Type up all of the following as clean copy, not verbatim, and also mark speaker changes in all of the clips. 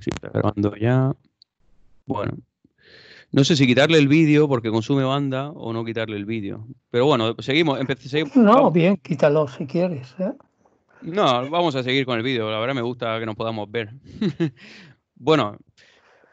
Speaker 1: Sí, está grabando ya. Bueno, no sé si quitarle el vídeo porque consume banda o no quitarle el vídeo. Pero bueno, seguimos.
Speaker 2: No, bien, quítalo si quieres, ¿eh?
Speaker 1: No, vamos a seguir con el vídeo. La verdad me gusta que nos podamos ver. Bueno,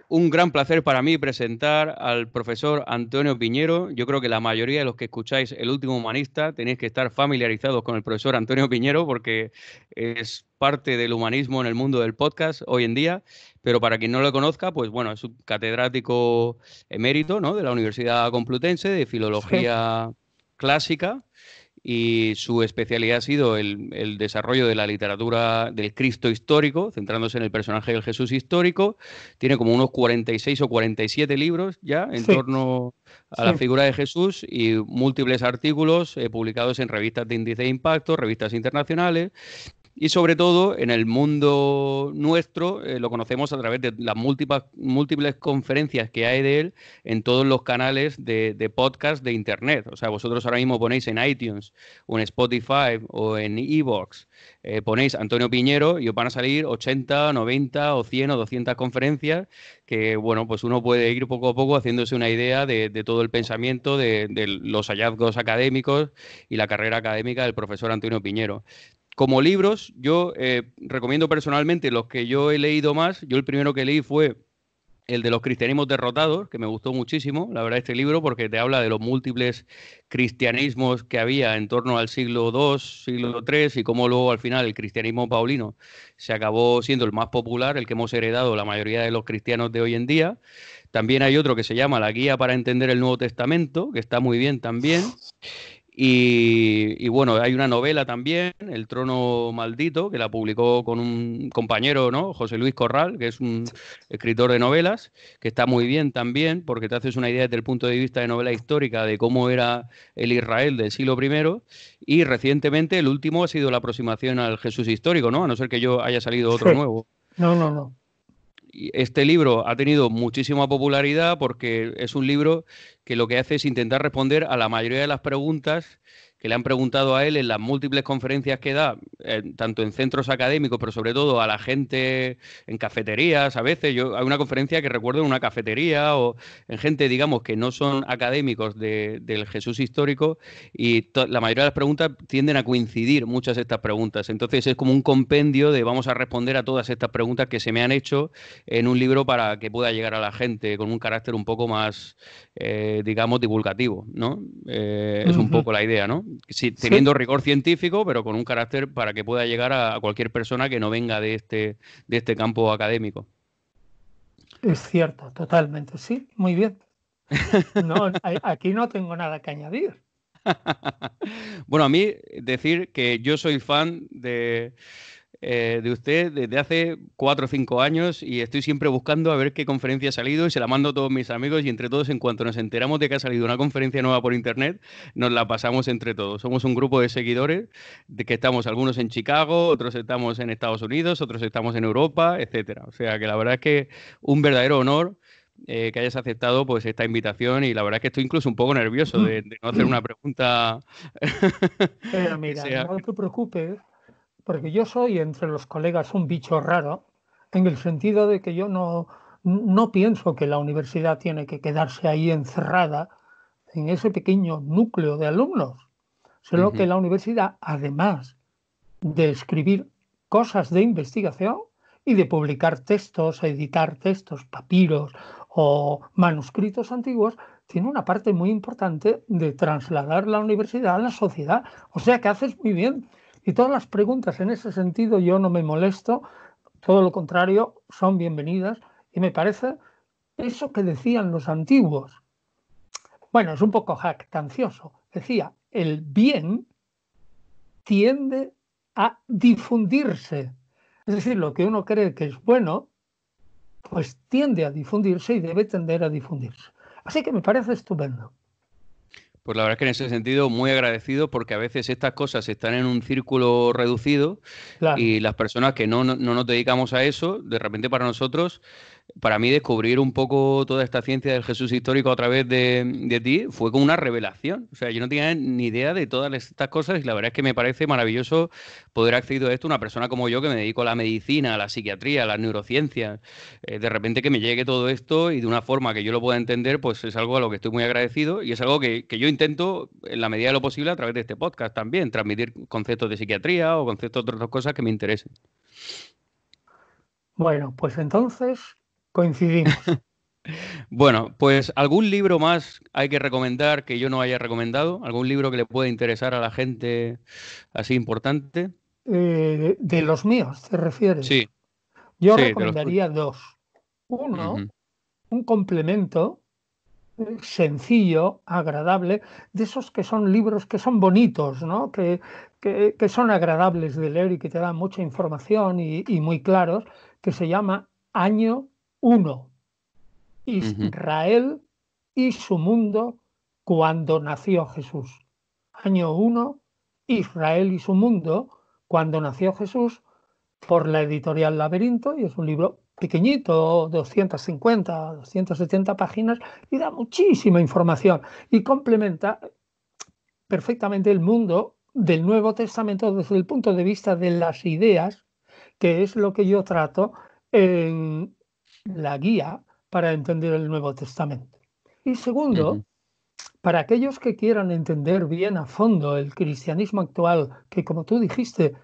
Speaker 1: un gran placer para mí presentar al profesor Antonio Piñero. Yo creo que la mayoría de los que escucháis El Último Humanista tenéis que estar familiarizados con el profesor Antonio Piñero porque es parte del humanismo en el mundo del podcast hoy en día. Pero para quien no lo conozca, pues bueno, es un catedrático emérito, ¿no?, de la Universidad Complutense de
Speaker 2: Sí,
Speaker 1: Filología Clásica, y su especialidad ha sido el desarrollo de la literatura del Cristo histórico, centrándose en el personaje del Jesús histórico. Tiene como unos 46 o 47 libros ya en
Speaker 2: sí,
Speaker 1: torno a la
Speaker 2: sí.
Speaker 1: figura de Jesús y múltiples artículos publicados en revistas de índice de impacto, revistas internacionales. Y sobre todo en el mundo nuestro lo conocemos a través de las múltiples conferencias que hay de él en todos los canales de podcast de Internet. O sea, vosotros ahora mismo ponéis en iTunes o en Spotify o en iVoox, ponéis Antonio Piñero y os van a salir 80, 90 o 100 o 200 conferencias que, bueno, pues uno puede ir poco a poco haciéndose una idea de todo el pensamiento, de los hallazgos académicos y la carrera académica del profesor Antonio Piñero. Como libros, yo recomiendo personalmente los que yo he leído más. Yo el primero que leí fue el de los cristianismos derrotados, que me gustó muchísimo, la verdad, este libro, porque te habla de los múltiples cristianismos que había en torno al siglo II, siglo III, y cómo luego al final el cristianismo paulino se acabó siendo el más popular, el que hemos heredado la mayoría de los cristianos de hoy en día. También hay otro que se llama La Guía para entender el Nuevo Testamento, que está muy bien también. Y bueno, hay una novela también, El Trono Maldito, que la publicó con un compañero, ¿no?, José Luis Corral, que es un escritor de novelas, que está muy bien también, porque te haces una idea desde el punto de vista de novela histórica de cómo era el Israel del siglo I. Y recientemente el último ha sido la aproximación al Jesús histórico, ¿no? A no ser que yo haya salido otro
Speaker 2: Sí.
Speaker 1: nuevo.
Speaker 2: No, no, no.
Speaker 1: Y este libro ha tenido muchísima popularidad porque es un libro que lo que hace es intentar responder a la mayoría de las preguntas que le han preguntado a él en las múltiples conferencias que da, tanto en centros académicos, pero sobre todo a la gente en cafeterías. A veces hay una conferencia que recuerdo en una cafetería o en gente, digamos, que no son académicos del Jesús histórico, y la mayoría de las preguntas tienden a coincidir, muchas de estas preguntas. Entonces es como un compendio de vamos a responder a todas estas preguntas que se me han hecho en un libro para que pueda llegar a la gente con un carácter un poco más, digamos, divulgativo, ¿no? Es un
Speaker 2: Ujú.
Speaker 1: poco la idea, ¿no? Sí,
Speaker 2: Sí,
Speaker 1: teniendo rigor científico, pero con un carácter para que pueda llegar a cualquier persona que no venga de este campo académico.
Speaker 2: es cierto, totalmente. Sí, muy bien. No, aquí no tengo nada que añadir.
Speaker 1: Bueno, a mí decir que yo soy fan de usted desde hace 4 o 5 años y estoy siempre buscando a ver qué conferencia ha salido y se la mando a todos mis amigos, y entre todos, en cuanto nos enteramos de que ha salido una conferencia nueva por internet, nos la pasamos entre todos. Somos un grupo de seguidores de que estamos algunos en Chicago, otros estamos en Estados Unidos, otros estamos en Europa, etcétera. O sea que la verdad es que un verdadero honor que hayas aceptado pues esta invitación, y la verdad es que estoy incluso un poco nervioso de no hacer una pregunta
Speaker 2: Pero
Speaker 1: que
Speaker 2: mira,
Speaker 1: sea...
Speaker 2: no te preocupes, porque yo soy entre los colegas un bicho raro, en el sentido de que yo no pienso que la universidad tiene que quedarse ahí encerrada en ese pequeño núcleo de alumnos, sino que
Speaker 1: Ujú.
Speaker 2: la universidad, además de escribir cosas de investigación y de publicar textos, editar textos, papiros o manuscritos antiguos, tiene una parte muy importante de trasladar la universidad a la sociedad. O sea que haces muy bien. Y todas las preguntas en ese sentido yo no me molesto, todo lo contrario, son bienvenidas. Y me parece eso que decían los antiguos. Bueno, es un poco jactancioso. Decía, el bien tiende a difundirse. Es decir, lo que uno cree que es bueno, pues tiende a difundirse y debe tender a difundirse. Así que me parece estupendo.
Speaker 1: Pues la verdad es que en ese sentido muy agradecido porque a veces estas cosas están en un círculo reducido
Speaker 2: Claro.
Speaker 1: y las personas que no nos dedicamos a eso, de repente para mí descubrir un poco toda esta ciencia del Jesús histórico a través de ti fue como una revelación. O sea, yo no tenía ni idea de todas estas cosas y la verdad es que me parece maravilloso poder acceder a esto una persona como yo que me dedico a la medicina, a la psiquiatría, a las neurociencias. De repente que me llegue todo esto y de una forma que yo lo pueda entender, pues es algo a lo que estoy muy agradecido y es algo que yo intento en la medida de lo posible a través de este podcast también, transmitir conceptos de psiquiatría o conceptos de otras cosas que me interesen.
Speaker 2: Bueno, pues entonces coincidimos.
Speaker 1: Bueno, pues algún libro más hay que recomendar que yo no haya recomendado, algún libro que le pueda interesar a la gente así importante.
Speaker 2: De los míos, ¿te refieres?
Speaker 1: Sí,
Speaker 2: Yo
Speaker 1: sí, de los tuyos.
Speaker 2: recomendaría dos. Uno,
Speaker 1: Ujú,
Speaker 2: un complemento sencillo, agradable, de esos que son libros que son bonitos, ¿no? Que son agradables de leer y que te dan mucha información y muy claros, que se llama Año 1,
Speaker 1: ujú,
Speaker 2: Israel y su mundo cuando nació Jesús. Año 1, Israel y su mundo cuando nació Jesús, por la editorial Laberinto, y es un libro pequeñito, 250, 270 páginas, y da muchísima información y complementa perfectamente el mundo del Nuevo Testamento desde el punto de vista de las ideas, que es lo que yo trato en la guía para entender el Nuevo Testamento. Y segundo,
Speaker 1: ujú.
Speaker 2: para aquellos que quieran entender bien a fondo el cristianismo actual, que como tú dijiste,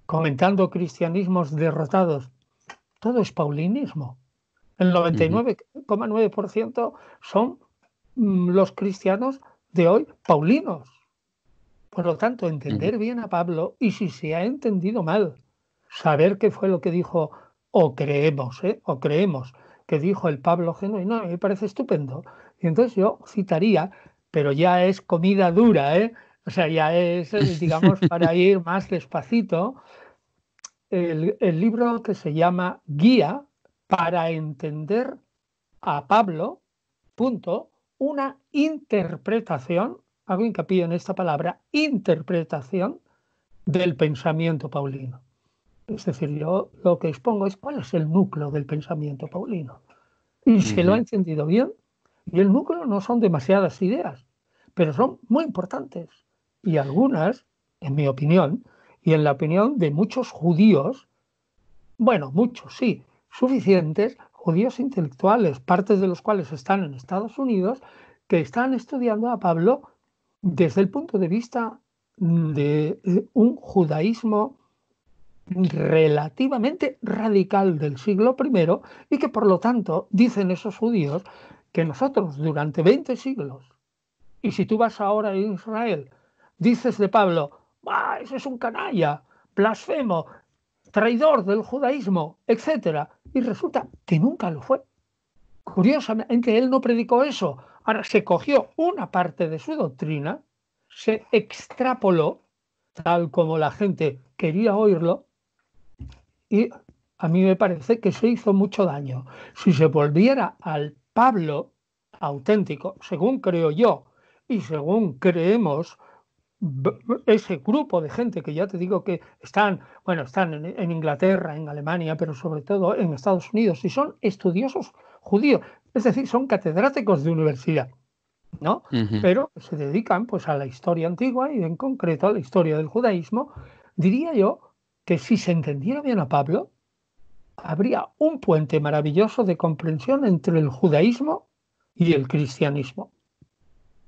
Speaker 2: comentando cristianismos derrotados, todo es paulinismo. El
Speaker 1: Ujú,
Speaker 2: 99,9% son los cristianos de hoy paulinos. Por lo tanto,
Speaker 1: ujú.
Speaker 2: entender bien a Pablo y si se ha entendido mal, saber qué fue lo que dijo o creemos que dijo el Pablo genuino, me parece estupendo. Y entonces yo citaría, pero ya es comida dura, ¿eh? O sea, ya es, digamos, para ir más despacito, el libro que se llama Guía para entender a Pablo, punto, una interpretación, hago hincapié en esta palabra, interpretación del pensamiento paulino. Es decir, yo lo que expongo es cuál es el núcleo del pensamiento paulino. Y se lo ha
Speaker 1: Ujú.
Speaker 2: entendido bien. Y el núcleo no son demasiadas ideas, pero son muy importantes. Y algunas, en mi opinión, y en la opinión de muchos judíos, bueno, muchos, sí, suficientes judíos intelectuales, partes de los cuales están en Estados Unidos, que están estudiando a Pablo desde el punto de vista de un judaísmo relativamente radical del siglo I y que por lo tanto dicen esos judíos que nosotros durante 20 siglos, y si tú vas ahora a Israel, dices de Pablo, ¡ah, ese es un canalla, blasfemo, traidor del judaísmo, etcétera! Y resulta que nunca lo fue. Curiosamente, él no predicó eso. Ahora se cogió una parte de su doctrina, se extrapoló, tal como la gente quería oírlo, y a mí me parece que se hizo mucho daño. Si se volviera al Pablo auténtico, según creo yo y según creemos ese grupo de gente que ya te digo que están, bueno, están en Inglaterra, en Alemania, pero sobre todo en Estados Unidos, y son estudiosos judíos, es decir, son catedráticos de universidad, ¿no?
Speaker 1: Ujú.
Speaker 2: Pero se dedican pues a la historia antigua y en concreto a la historia del judaísmo. Diría yo que si se entendiera bien a Pablo, habría un puente maravilloso de comprensión entre el judaísmo y el cristianismo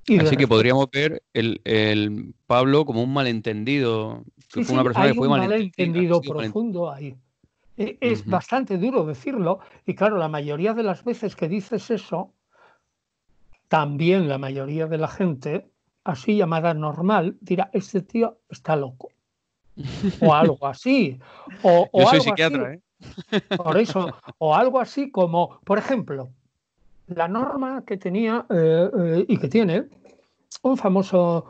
Speaker 2: y de
Speaker 1: Así que
Speaker 2: respeto.
Speaker 1: podríamos ver el Pablo como un malentendido, que
Speaker 2: Sí,
Speaker 1: fue una
Speaker 2: sí,
Speaker 1: persona que
Speaker 2: hay
Speaker 1: fue
Speaker 2: un
Speaker 1: malentendida, ha
Speaker 2: malentendido
Speaker 1: sido malentendida.
Speaker 2: profundo ahí. Es bastante duro decirlo y claro, la mayoría de las veces que dices eso, también la mayoría de la gente, así llamada normal, dirá, este tío está loco o algo así,
Speaker 1: Yo
Speaker 2: o
Speaker 1: soy
Speaker 2: algo así,
Speaker 1: psiquiatra, ¿eh?
Speaker 2: por eso, o algo así como, por ejemplo, la norma que tenía y que tiene un famoso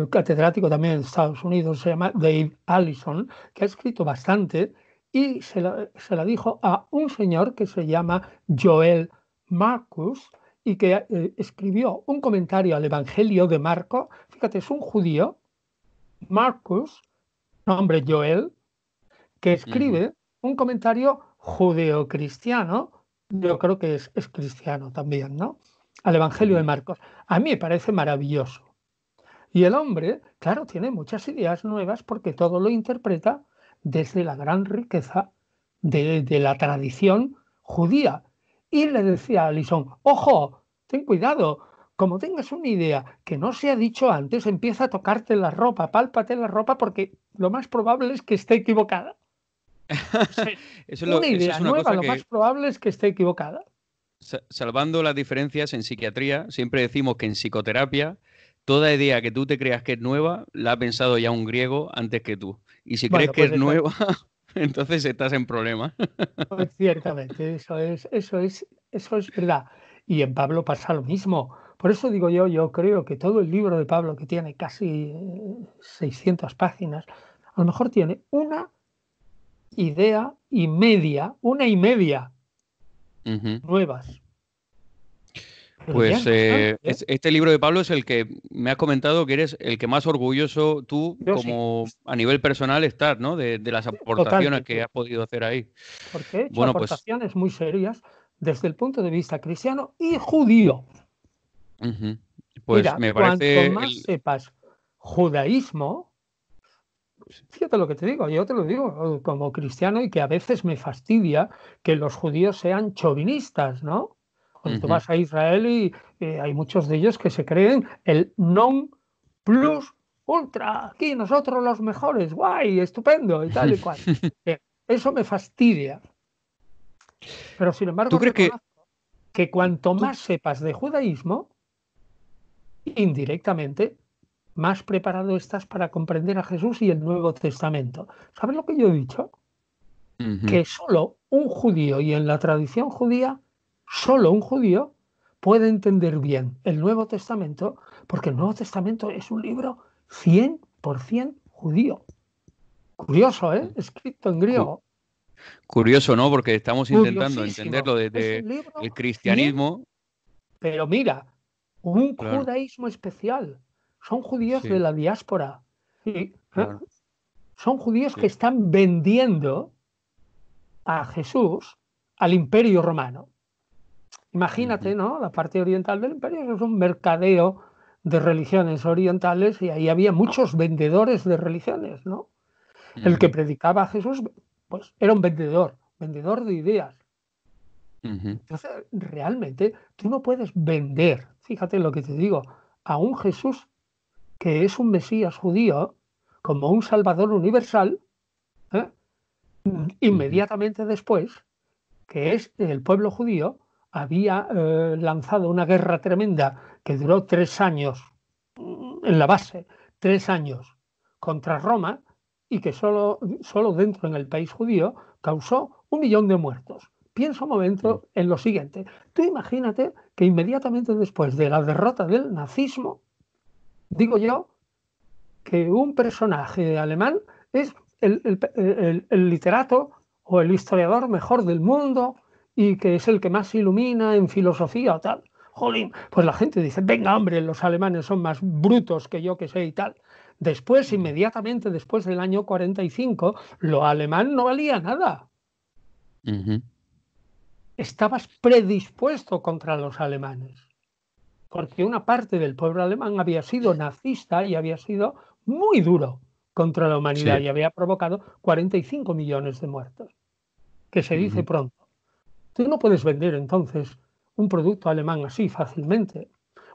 Speaker 2: catedrático también de Estados Unidos, se llama Dave Allison, que ha escrito bastante y se la dijo a un señor que se llama Joel Marcus, y que escribió un comentario al Evangelio de Marcos. Fíjate, es un judío, Marcus, nombre Joel, que escribe un comentario judeocristiano, yo creo que es cristiano también, ¿no? Al Evangelio de Marcos. A mí me parece maravilloso. Y el hombre, claro, tiene muchas ideas nuevas porque todo lo interpreta desde la gran riqueza de la tradición judía. Y le decía a Alison, ojo, ten cuidado, como tengas una idea que no se ha dicho antes, empieza a tocarte la ropa, pálpate la ropa porque lo más probable es que esté equivocada. Una
Speaker 1: Eso
Speaker 2: idea
Speaker 1: es una
Speaker 2: nueva,
Speaker 1: cosa
Speaker 2: lo
Speaker 1: que,
Speaker 2: más probable es que esté equivocada.
Speaker 1: salvando las diferencias en psiquiatría, siempre decimos que en psicoterapia, toda idea que tú te creas que es nueva, la ha pensado ya un griego antes que tú. Y si crees
Speaker 2: Bueno,
Speaker 1: que
Speaker 2: pues
Speaker 1: es nueva, entonces estás en problemas.
Speaker 2: pues ciertamente, eso es verdad. Y en Pablo pasa lo mismo. Por eso digo yo creo que todo el libro de Pablo, que tiene casi 600 páginas, a lo mejor tiene una una y media nuevas. Pero ya
Speaker 1: Pues
Speaker 2: es bastante, ¿eh?
Speaker 1: este libro de Pablo es el que me has comentado que eres el que más orgulloso tú,
Speaker 2: Yo sí,
Speaker 1: como a nivel personal, estás, ¿no? De las aportaciones que
Speaker 2: totalmente.
Speaker 1: has podido hacer ahí.
Speaker 2: Porque he hecho
Speaker 1: Bueno, pues,
Speaker 2: aportaciones muy serias desde el punto de vista cristiano y judío.
Speaker 1: ujú. Pues
Speaker 2: Mira,
Speaker 1: me
Speaker 2: cuanto
Speaker 1: parece
Speaker 2: más sepas judaísmo, fíjate lo que te digo, yo te lo digo como cristiano y que a veces me fastidia que los judíos sean chauvinistas, ¿no? Cuando tú
Speaker 1: ujú.
Speaker 2: vas a Israel y hay muchos de ellos que se creen el non plus ultra, aquí nosotros los mejores, guay, estupendo y tal y cual. Eso me fastidia, pero sin embargo
Speaker 1: ¿Tú crees que
Speaker 2: reconozco que cuanto
Speaker 1: tú,
Speaker 2: más sepas de judaísmo, indirectamente, más preparado estás para comprender a Jesús y el Nuevo Testamento. ¿Sabes lo que yo he dicho?
Speaker 1: ujú,
Speaker 2: Que solo un judío, y en la tradición judía, solo un judío puede entender bien el Nuevo Testamento, porque el Nuevo Testamento es un libro 100% judío. Curioso, ¿eh? Escrito en
Speaker 1: cu-
Speaker 2: griego.
Speaker 1: curioso, ¿no? Porque estamos intentando
Speaker 2: Curiosísimo.
Speaker 1: entenderlo
Speaker 2: Es
Speaker 1: desde
Speaker 2: un libro
Speaker 1: el
Speaker 2: 100,
Speaker 1: cristianismo.
Speaker 2: pero mira, un
Speaker 1: Claro,
Speaker 2: judaísmo especial. Son judíos de
Speaker 1: sí,
Speaker 2: la diáspora. Sí, ¿eh?
Speaker 1: claro,
Speaker 2: Son judíos que
Speaker 1: sí.
Speaker 2: están vendiendo a Jesús al Imperio Romano. Imagínate,
Speaker 1: Ujú,
Speaker 2: ¿no? La parte oriental del imperio es un mercadeo de religiones orientales y ahí había muchos vendedores de religiones, ¿no? El que
Speaker 1: ujú,
Speaker 2: predicaba a Jesús, pues era un vendedor, vendedor de ideas.
Speaker 1: ujú,
Speaker 2: Entonces, realmente tú no puedes vender, fíjate lo que te digo, a un Jesús que es un Mesías judío como un Salvador universal, ¿eh?
Speaker 1: ujú,
Speaker 2: Inmediatamente después que es el pueblo judío había lanzado una guerra tremenda que duró 3 años en la base, 3 años contra Roma y que solo dentro en el país judío causó 1 millón de muertos. Piensa un
Speaker 1: ujú.
Speaker 2: momento en lo siguiente. Tú imagínate que inmediatamente después de la derrota del nazismo, digo yo, que un personaje alemán es el literato o el historiador mejor del mundo y que es el que más ilumina en filosofía o tal. Jolín, pues la gente dice, venga hombre, los alemanes son más brutos que yo que sé y tal. Después, inmediatamente después del año 45, lo alemán no valía nada.
Speaker 1: Ujú.
Speaker 2: Estabas predispuesto contra los alemanes, porque una parte del pueblo alemán había sido nazista y había sido muy duro contra la humanidad
Speaker 1: Sí.
Speaker 2: y había provocado 45 millones de muertos, que se dice
Speaker 1: Ujú.
Speaker 2: pronto. Tú no puedes vender entonces un producto alemán así fácilmente.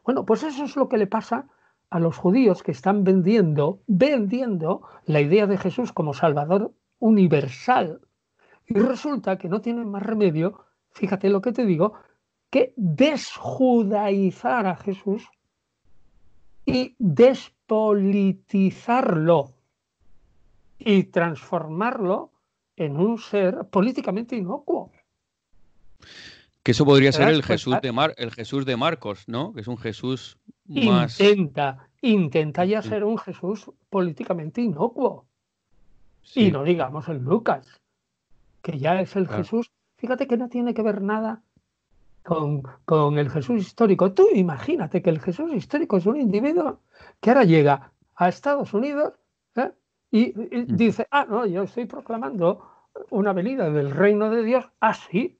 Speaker 2: Bueno, pues eso es lo que le pasa a los judíos que están vendiendo la idea de Jesús como Salvador universal. Y resulta que no tienen más remedio, fíjate lo que te digo, que desjudaizar a Jesús y despolitizarlo y transformarlo en un ser políticamente inocuo.
Speaker 1: Que eso podría
Speaker 2: ¿Te
Speaker 1: ser
Speaker 2: das
Speaker 1: el Jesús
Speaker 2: cuenta?
Speaker 1: de el Jesús de Marcos, ¿no? Que es un Jesús más.
Speaker 2: Intenta ya
Speaker 1: Sí,
Speaker 2: ser un Jesús políticamente inocuo. Y
Speaker 1: sí,
Speaker 2: no digamos en Lucas, que ya es el
Speaker 1: claro.
Speaker 2: Jesús. Fíjate que no tiene que ver nada. con el Jesús histórico. Tú imagínate que el Jesús histórico es un individuo que ahora llega a Estados Unidos, ¿eh? y dice, no, yo estoy proclamando una venida del reino de Dios. Sí,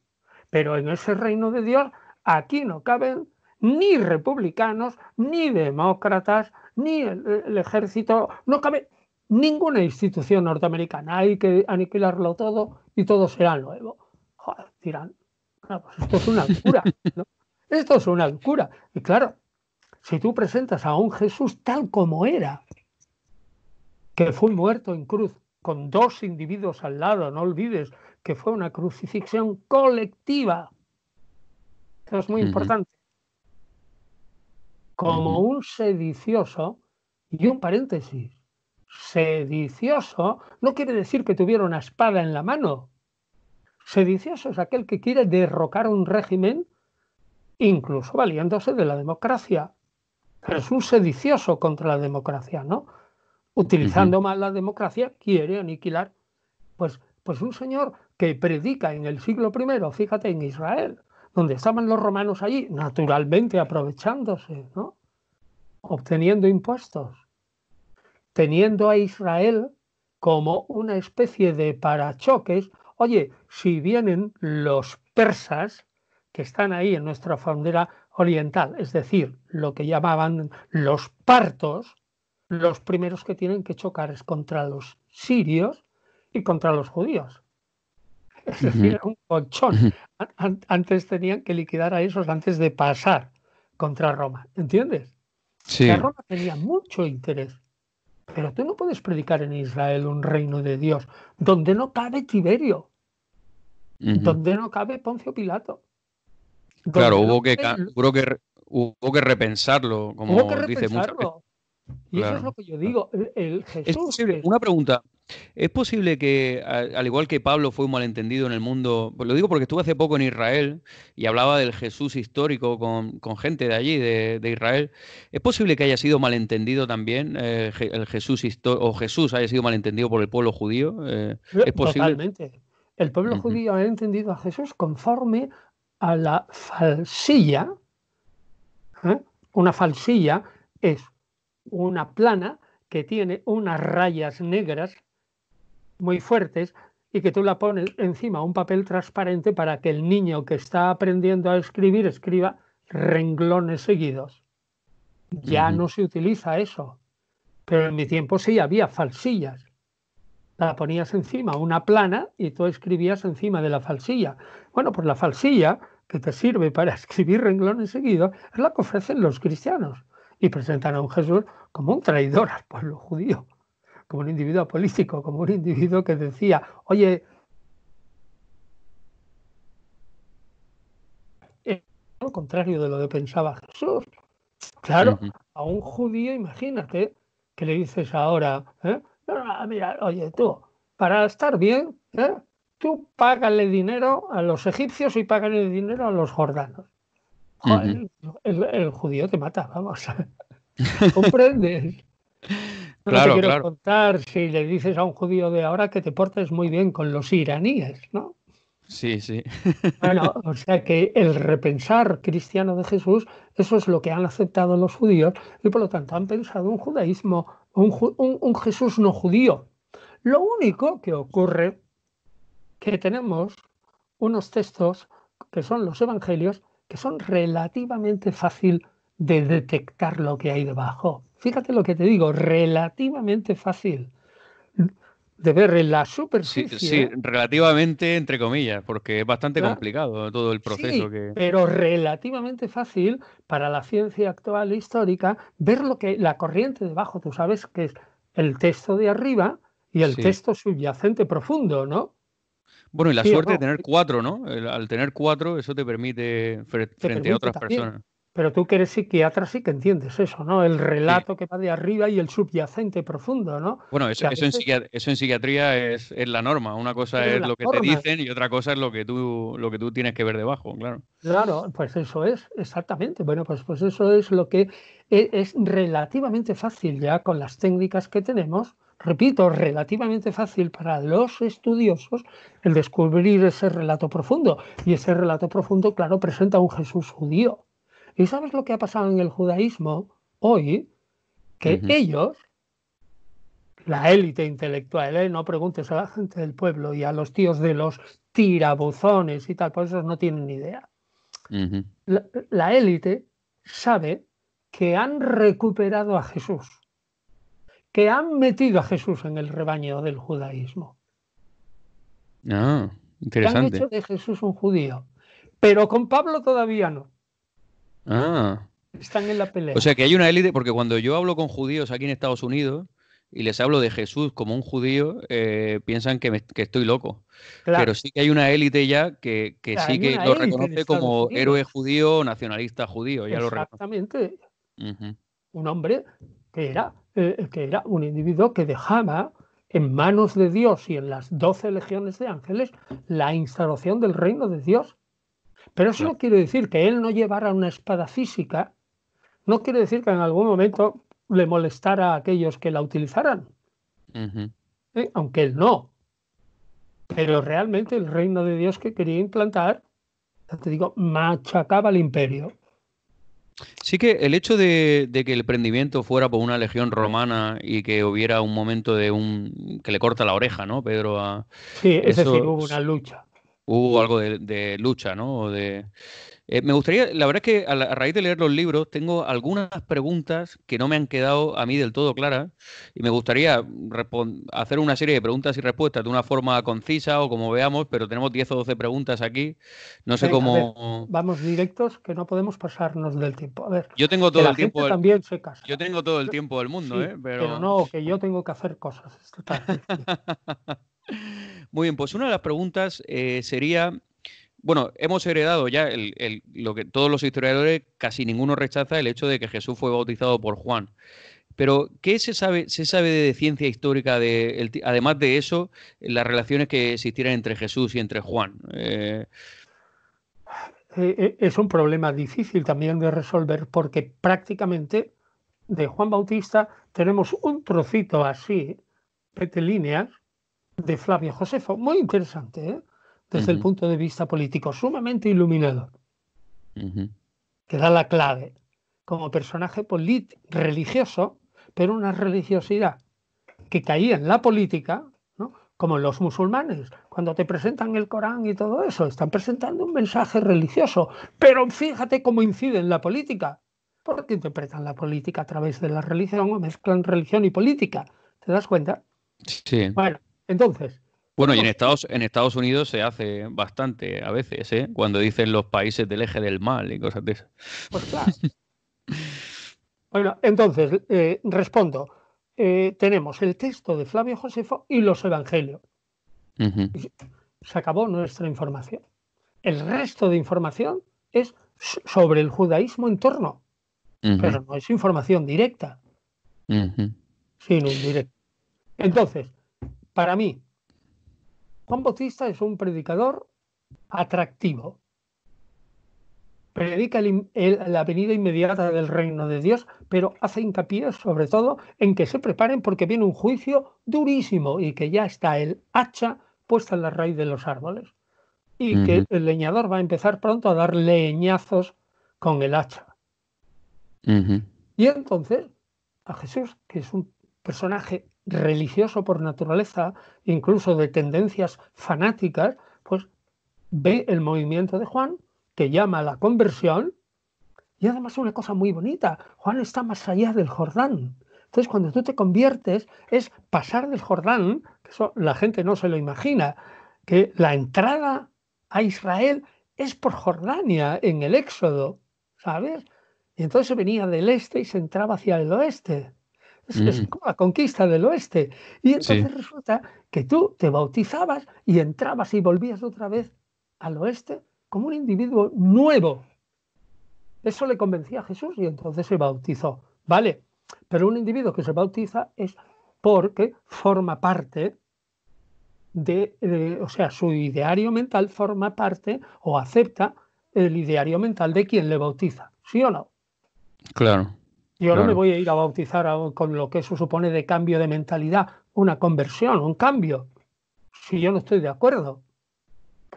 Speaker 2: pero en ese reino de Dios aquí no caben ni republicanos, ni demócratas, ni el ejército, no cabe ninguna institución norteamericana. Hay que aniquilarlo todo y todo será nuevo. Joder, dirán, pues esto es una locura, ¿no? Esto es una locura. Y claro, si tú presentas a un Jesús tal como era, que fue muerto en cruz, con 2 individuos al lado, no olvides que fue una crucifixión colectiva. Eso es muy importante. Como un sedicioso, y un paréntesis, sedicioso no quiere decir que tuviera una espada en la mano. Sedicioso es aquel que quiere derrocar un régimen, incluso valiéndose de la democracia. Pero es un sedicioso contra la democracia, ¿no? Utilizando mal la democracia, quiere aniquilar. Pues un señor que predica en el siglo I, fíjate, en Israel, donde estaban los romanos allí, naturalmente aprovechándose, ¿no? Obteniendo impuestos, teniendo a Israel como una especie de parachoques. Oye, si vienen los persas, que están ahí en nuestra frontera oriental, es decir, lo que llamaban los partos, los primeros que tienen que chocar es contra los sirios y contra los judíos. Es decir, un colchón. Antes tenían que liquidar a esos antes de pasar contra Roma, ¿entiendes?
Speaker 1: Sí.
Speaker 2: Que Roma tenía mucho interés. Pero tú no puedes predicar en Israel un reino de Dios donde no cabe Tiberio, donde no cabe Poncio Pilato.
Speaker 1: Claro, hubo que repensarlo, como
Speaker 2: hubo que
Speaker 1: dice muchas veces.
Speaker 2: Y eso es lo que yo digo. El Jesús,
Speaker 1: ¿Es posible, una pregunta, ¿es posible que, al igual que Pablo fue un malentendido en el mundo, pues lo digo porque estuve hace poco en Israel y hablaba del Jesús histórico con gente de allí, de Israel, ¿es posible que haya sido malentendido también el Jesús o Jesús haya sido malentendido por el pueblo judío? ¿Es posible?
Speaker 2: Totalmente. El pueblo judío ha entendido a Jesús conforme a la falsilla. Una falsilla es una plana que tiene unas rayas negras muy fuertes y que tú la pones encima un papel transparente para que el niño que está aprendiendo a escribir escriba renglones seguidos. Ya no se utiliza eso, pero en mi tiempo sí había falsillas. La ponías encima una plana y tú escribías encima de la falsilla. Bueno, pues la falsilla que te sirve para escribir renglones seguidos es la que ofrecen los cristianos y presentan a un Jesús como un traidor al pueblo judío, como un individuo político, como un individuo que decía, oye, lo contrario de lo que pensaba Jesús. Claro, a un judío, imagínate, que le dices ahora, mira, oye, tú, para estar bien, tú págale dinero a los egipcios y págale dinero a los jordanos. Joder, el judío te mata, vamos. ¿Comprendes? No te quiero contar si le dices a un judío de ahora que te portes muy bien con los iraníes, ¿no?
Speaker 1: Sí, sí.
Speaker 2: Bueno, o sea que el repensar cristiano de Jesús, eso es lo que han aceptado los judíos y por lo tanto han pensado un judaísmo, un Jesús no judío. Lo único que ocurre que tenemos unos textos que son los evangelios que son relativamente fácil de detectar lo que hay debajo. Fíjate lo que te digo, relativamente fácil de ver en la superficie.
Speaker 1: Sí, relativamente entre comillas, porque es bastante complicado todo el proceso.
Speaker 2: Sí, pero relativamente fácil para la ciencia actual histórica ver lo que la corriente debajo. Tú sabes que es el texto de arriba y el texto subyacente profundo, ¿no?
Speaker 1: Bueno, y la suerte de tener 4, ¿no? Al tener 4, eso te permite frente a otras personas.
Speaker 2: Pero tú que eres psiquiatra sí que entiendes eso, ¿no? El relato que va de arriba y el subyacente profundo, ¿no?
Speaker 1: Bueno, eso en psiquiatría es la norma. Una cosa es lo que te dicen y otra cosa es lo que tú tienes que ver debajo, claro.
Speaker 2: Claro, pues eso es, exactamente. Bueno, pues eso es lo que es relativamente fácil ya con las técnicas que tenemos repito, relativamente fácil para los estudiosos el descubrir ese relato profundo. Y ese relato profundo, claro, presenta a un Jesús judío. ¿Y sabes lo que ha pasado en el judaísmo hoy? Que ellos, la élite intelectual, no preguntes a la gente del pueblo y a los tíos de los tirabuzones y tal, por eso no tienen ni idea. La élite sabe que han recuperado a Jesús, que han metido a Jesús en el rebaño del judaísmo.
Speaker 1: Ah,
Speaker 2: Que han
Speaker 1: interesante.
Speaker 2: hecho de Jesús un judío. Pero con Pablo todavía no.
Speaker 1: Ah.
Speaker 2: Están en la pelea.
Speaker 1: O sea que hay una élite, porque cuando yo hablo con judíos aquí en Estados Unidos y les hablo de Jesús como un judío, piensan que estoy loco.
Speaker 2: Claro,
Speaker 1: Pero sí que hay una élite ya que sí
Speaker 2: hay
Speaker 1: que
Speaker 2: una
Speaker 1: lo
Speaker 2: élite en
Speaker 1: reconoce
Speaker 2: Estados
Speaker 1: como héroe
Speaker 2: Unidos.
Speaker 1: judío, nacionalista judío, ya lo reconoce.
Speaker 2: Exactamente.
Speaker 1: Ujú.
Speaker 2: Un hombre que era un individuo que dejaba en manos de Dios y en las 12 legiones de ángeles la instauración del reino de Dios. Pero eso
Speaker 1: Claro.
Speaker 2: no quiere decir que él no llevara una espada física, no quiere decir que en algún momento le molestara a aquellos que la utilizaran,
Speaker 1: Ujú.
Speaker 2: aunque él no. Pero realmente el reino de Dios que quería implantar, ya te digo, machacaba al imperio.
Speaker 1: Sí que el hecho de que el prendimiento fuera por una legión romana y que hubiera un momento de un que le corta la oreja, ¿no? Pedro a
Speaker 2: Sí, es decir,
Speaker 1: eso
Speaker 2: hubo una lucha.
Speaker 1: hubo algo de lucha, ¿no? O de me gustaría, la verdad es que a raíz de leer los libros tengo algunas preguntas que no me han quedado a mí del todo claras y me gustaría hacer una serie de preguntas y respuestas de una forma concisa o como veamos, pero tenemos 10 o 12 preguntas aquí. No sé
Speaker 2: Venga, a ver,
Speaker 1: cómo...
Speaker 2: vamos directos, que no podemos pasarnos del tiempo. A ver,
Speaker 1: Yo tengo
Speaker 2: que
Speaker 1: todo
Speaker 2: la
Speaker 1: el
Speaker 2: gente
Speaker 1: tiempo del,
Speaker 2: también se
Speaker 1: yo
Speaker 2: casa.
Speaker 1: tengo todo el tiempo del mundo,
Speaker 2: Sí,
Speaker 1: ¿eh?
Speaker 2: pero
Speaker 1: Pero...
Speaker 2: no, que yo tengo que hacer cosas esta tarde.
Speaker 1: Muy bien, pues una de las preguntas sería... Bueno, hemos heredado ya lo que todos los historiadores, casi ninguno rechaza el hecho de que Jesús fue bautizado por Juan. Pero, ¿qué se sabe de ciencia histórica, además de eso, las relaciones que existieran entre Jesús y entre Juan?
Speaker 2: Es un problema difícil también de resolver porque prácticamente de Juan Bautista tenemos un trocito así, líneas, de Flavio Josefo, muy interesante, desde el
Speaker 1: Ujú,
Speaker 2: punto de vista político, sumamente iluminador,
Speaker 1: ujú,
Speaker 2: que da la clave como personaje religioso, pero una religiosidad que caía en la política, ¿no? Como los musulmanes, cuando te presentan el Corán y todo eso, están presentando un mensaje religioso, pero fíjate cómo incide en la política, porque interpretan la política a través de la religión o mezclan religión y política. ¿Te das cuenta?
Speaker 1: sí.
Speaker 2: Bueno, entonces,
Speaker 1: Bueno, y
Speaker 2: tenemos,
Speaker 1: En Estados Unidos se hace bastante a veces, ¿eh? Cuando dicen los países del eje del mal y cosas de esas.
Speaker 2: pues claro, bueno, entonces respondo, tenemos el texto de Flavio Josefo y los evangelios.
Speaker 1: Ujú,
Speaker 2: Se acabó nuestra información. El resto de información es sobre el judaísmo en torno,
Speaker 1: ujú,
Speaker 2: pero no es información directa,
Speaker 1: ujú,
Speaker 2: sino indirecta. Entonces, para mí, Juan Bautista es un predicador atractivo. Predica la venida inmediata del reino de Dios, pero hace hincapié sobre todo en que se preparen porque viene un juicio durísimo y que ya está el hacha puesta en la raíz de los árboles. Y que
Speaker 1: ujú,
Speaker 2: el leñador va a empezar pronto a dar leñazos con el hacha.
Speaker 1: ujú.
Speaker 2: Y entonces a Jesús, que es un personaje religioso por naturaleza, incluso de tendencias fanáticas, pues ve el movimiento de Juan, que llama a la conversión, y además una cosa muy bonita, Juan está más allá del Jordán. Entonces cuando tú te conviertes es pasar del Jordán, que eso la gente no se lo imagina, que la entrada a Israel es por Jordania en el Éxodo, ¿sabes? Y entonces se venía del este y se entraba hacia el oeste. Es
Speaker 1: Mm,
Speaker 2: como la conquista del oeste. Y
Speaker 1: sí,
Speaker 2: entonces resulta que tú te bautizabas y entrabas y volvías otra vez al oeste como un individuo nuevo. Eso le convencía a Jesús y entonces se bautizó. Vale, pero un individuo que se bautiza es porque forma parte o sea, su ideario mental forma parte o acepta el ideario mental de quien le bautiza. ¿Sí o no?
Speaker 1: claro,
Speaker 2: Yo no me
Speaker 1: claro.
Speaker 2: voy a ir a bautizar con lo que eso supone de cambio de mentalidad. una conversión, un cambio, si yo no estoy de acuerdo.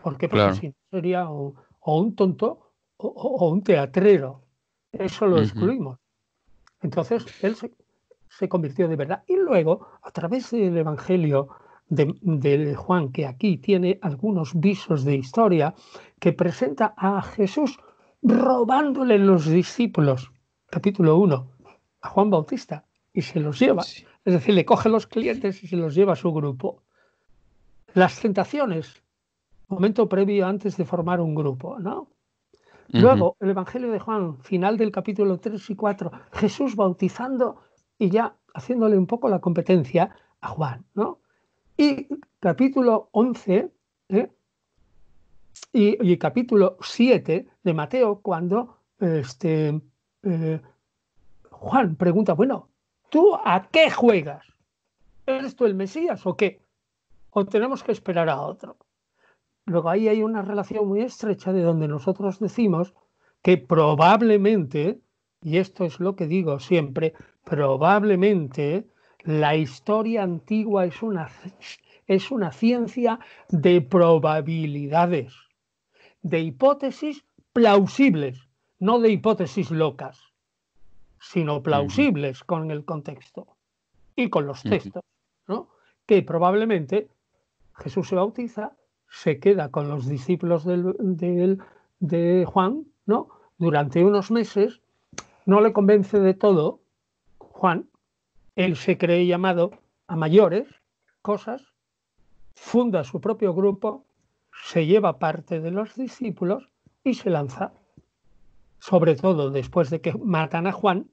Speaker 2: ¿Por qué? Porque
Speaker 1: Claro.
Speaker 2: si no sería o un tonto o un teatrero. Eso lo excluimos. Entonces, él se convirtió de verdad. Y luego, a través del Evangelio de Juan, que aquí tiene algunos visos de historia, que presenta a Jesús robándole los discípulos, capítulo 1, a Juan Bautista, y se los lleva.
Speaker 1: Sí.
Speaker 2: Es decir, le coge los clientes y se los lleva a su grupo. Las tentaciones, momento previo antes de formar un grupo, ¿no? Luego, el Evangelio de Juan, final del capítulo 3 y 4, Jesús bautizando y ya haciéndole un poco la competencia a Juan, ¿no? Y capítulo 11 y capítulo 7 de Mateo, cuando Juan pregunta, bueno, ¿tú a qué juegas? ¿Eres tú el Mesías o qué? ¿O tenemos que esperar a otro? Luego ahí hay una relación muy estrecha de donde nosotros decimos que probablemente, y esto es lo que digo siempre, probablemente la historia antigua es una ciencia de probabilidades, de hipótesis plausibles, no de hipótesis locas, sino plausibles con el contexto y con los textos, ¿no? Que probablemente Jesús se bautiza, se queda con los discípulos de Juan, ¿no? Durante unos meses, no le convence de todo Juan, él se cree llamado a mayores cosas, funda su propio grupo, se lleva parte de los discípulos y se lanza, sobre todo después de que matan a Juan,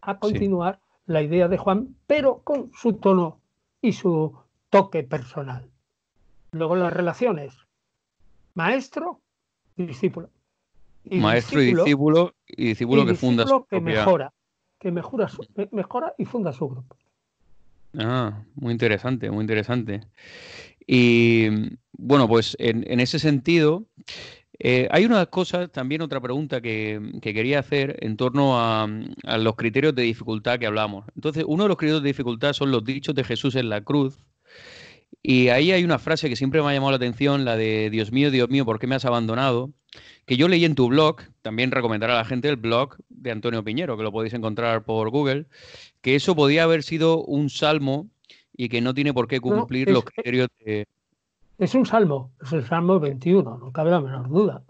Speaker 2: a continuar la idea de Juan, pero con su tono y su toque personal. Luego las relaciones maestro y discípulo.
Speaker 1: Maestro y discípulo que funda su
Speaker 2: Que
Speaker 1: propia...
Speaker 2: mejora y funda su grupo.
Speaker 1: Ah, muy interesante, muy interesante. Y bueno, pues en ese sentido, hay una cosa, también otra pregunta que quería hacer en torno a los criterios de dificultad que hablamos. Entonces, uno de los criterios de dificultad son los dichos de Jesús en la cruz. Y ahí hay una frase que siempre me ha llamado la atención, la de Dios mío, ¿por qué me has abandonado? Que yo leí en tu blog, también recomendar a la gente el blog de Antonio Piñero, que lo podéis encontrar por Google, que eso podía haber sido un salmo y que no tiene por qué
Speaker 2: No,
Speaker 1: cumplir los criterios de...
Speaker 2: es un salmo, es el Salmo 21, no cabe la menor duda.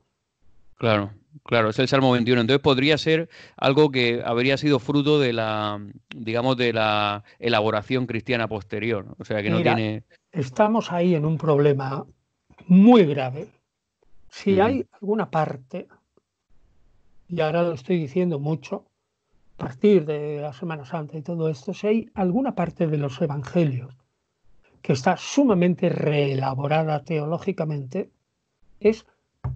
Speaker 1: Claro, claro, es el Salmo 21. Entonces podría ser algo que habría sido fruto de la, digamos, de la elaboración cristiana posterior. O sea, que no
Speaker 2: Mira,
Speaker 1: tiene...
Speaker 2: estamos ahí en un problema muy grave. Si hay alguna parte, y ahora lo estoy diciendo mucho, a partir de la Semana Santa y todo esto, si hay alguna parte de los evangelios que está sumamente reelaborada teológicamente, es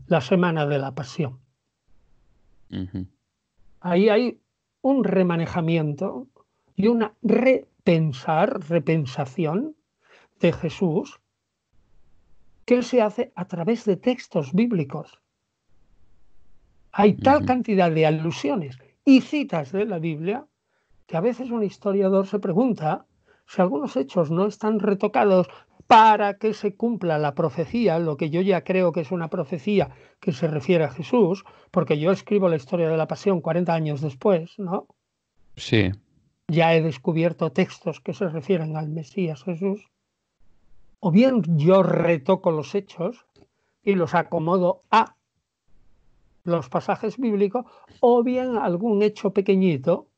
Speaker 2: la Semana de la Pasión. Ahí hay un remanejamiento y una repensación de Jesús que se hace a través de textos bíblicos. Hay tal cantidad de alusiones y citas de la Biblia que a veces un historiador se pregunta si algunos hechos no están retocados para que se cumpla la profecía, lo que yo ya creo que es una profecía que se refiere a Jesús, porque yo escribo la historia de la Pasión 40 años después, ¿no?
Speaker 1: Sí.
Speaker 2: Ya he descubierto textos que se refieren al Mesías Jesús. O bien yo retoco los hechos y los acomodo a los pasajes bíblicos, o bien algún hecho pequeñito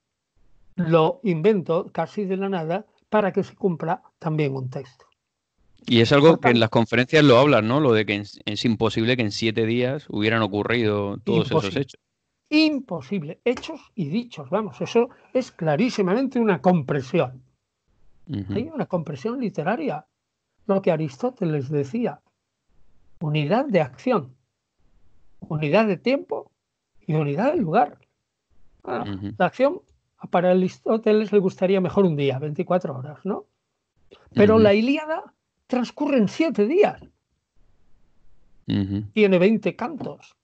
Speaker 2: lo invento casi de la nada para que se cumpla también un texto.
Speaker 1: Y es
Speaker 2: Por
Speaker 1: algo que en
Speaker 2: tanto,
Speaker 1: las conferencias lo hablan, ¿no? Lo de que es imposible que en 7 días hubieran ocurrido todos esos
Speaker 2: imposible.
Speaker 1: hechos.
Speaker 2: Imposible. Hechos y dichos, vamos, eso es clarísimamente una compresión. Hay una compresión literaria. Lo que Aristóteles decía, unidad de acción, unidad de tiempo y unidad de lugar. Bueno, la acción para Aristóteles le gustaría mejor un día, 24 horas, ¿no? Pero la Ilíada transcurre en 7 días. Tiene 20 cantos.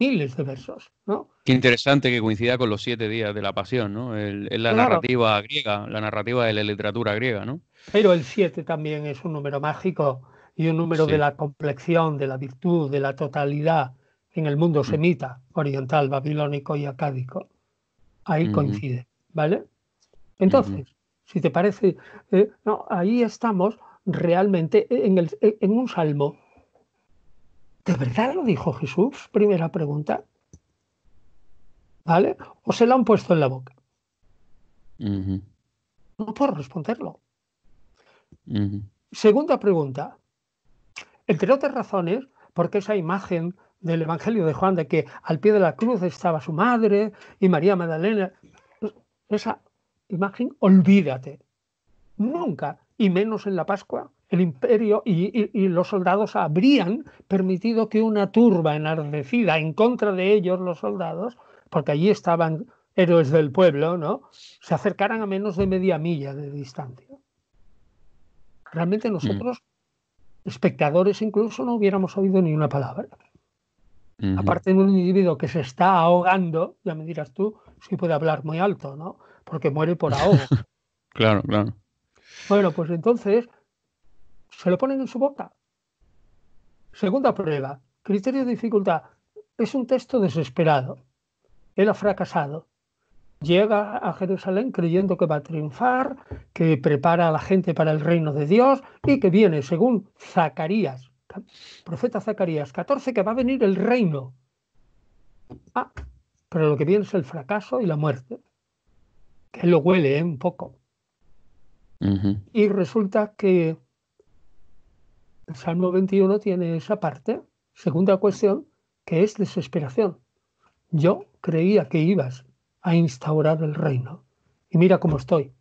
Speaker 2: miles de versos, ¿no?
Speaker 1: Qué interesante que coincida con los 7 días de la Pasión, ¿no? Es la
Speaker 2: Claro,
Speaker 1: narrativa griega, la narrativa de la literatura griega, ¿no?
Speaker 2: pero el 7 también es un número mágico y un número de
Speaker 1: Sí.
Speaker 2: la complexión, de la virtud, de la totalidad en el mundo
Speaker 1: Mm,
Speaker 2: semita, oriental, babilónico y acádico. Ahí
Speaker 1: ujú,
Speaker 2: coincide, ¿vale?
Speaker 1: ujú,
Speaker 2: Entonces, si te parece, no, ahí estamos realmente en un salmo. ¿De verdad lo dijo Jesús? Primera pregunta, ¿vale? ¿O se lo han puesto en la boca?
Speaker 1: ujú,
Speaker 2: No puedo responderlo.
Speaker 1: ujú,
Speaker 2: Segunda pregunta, entre otras razones, porque esa imagen del Evangelio de Juan de que al pie de la cruz estaba su madre y María Magdalena, esa imagen, olvídate, nunca, y menos en la Pascua, el imperio y los soldados habrían permitido que una turba enardecida en contra de ellos, los soldados, porque allí estaban héroes del pueblo, ¿no?, se acercaran a menos de media milla de distancia. Realmente
Speaker 1: mm,
Speaker 2: nosotros, espectadores incluso, no hubiéramos oído ni una palabra.
Speaker 1: ujú.
Speaker 2: Aparte de un individuo que se está ahogando, ya me dirás tú si puede hablar muy alto, ¿no? Porque muere por ahogo.
Speaker 1: Claro, claro.
Speaker 2: Bueno, pues entonces se lo ponen en su boca. Segunda prueba, criterio de dificultad. Es un texto desesperado. Él ha fracasado. Llega a Jerusalén creyendo que va a triunfar, que prepara a la gente para el reino de Dios y que viene, según Zacarías, profeta Zacarías 14, que va a venir el reino. Ah, pero lo que viene es el fracaso y la muerte, que él lo huele, un poco.
Speaker 1: Ujú,
Speaker 2: Y resulta que el Salmo 21 tiene esa parte, segunda cuestión, que es desesperación. Yo creía que ibas a instaurar el reino. Y mira cómo estoy,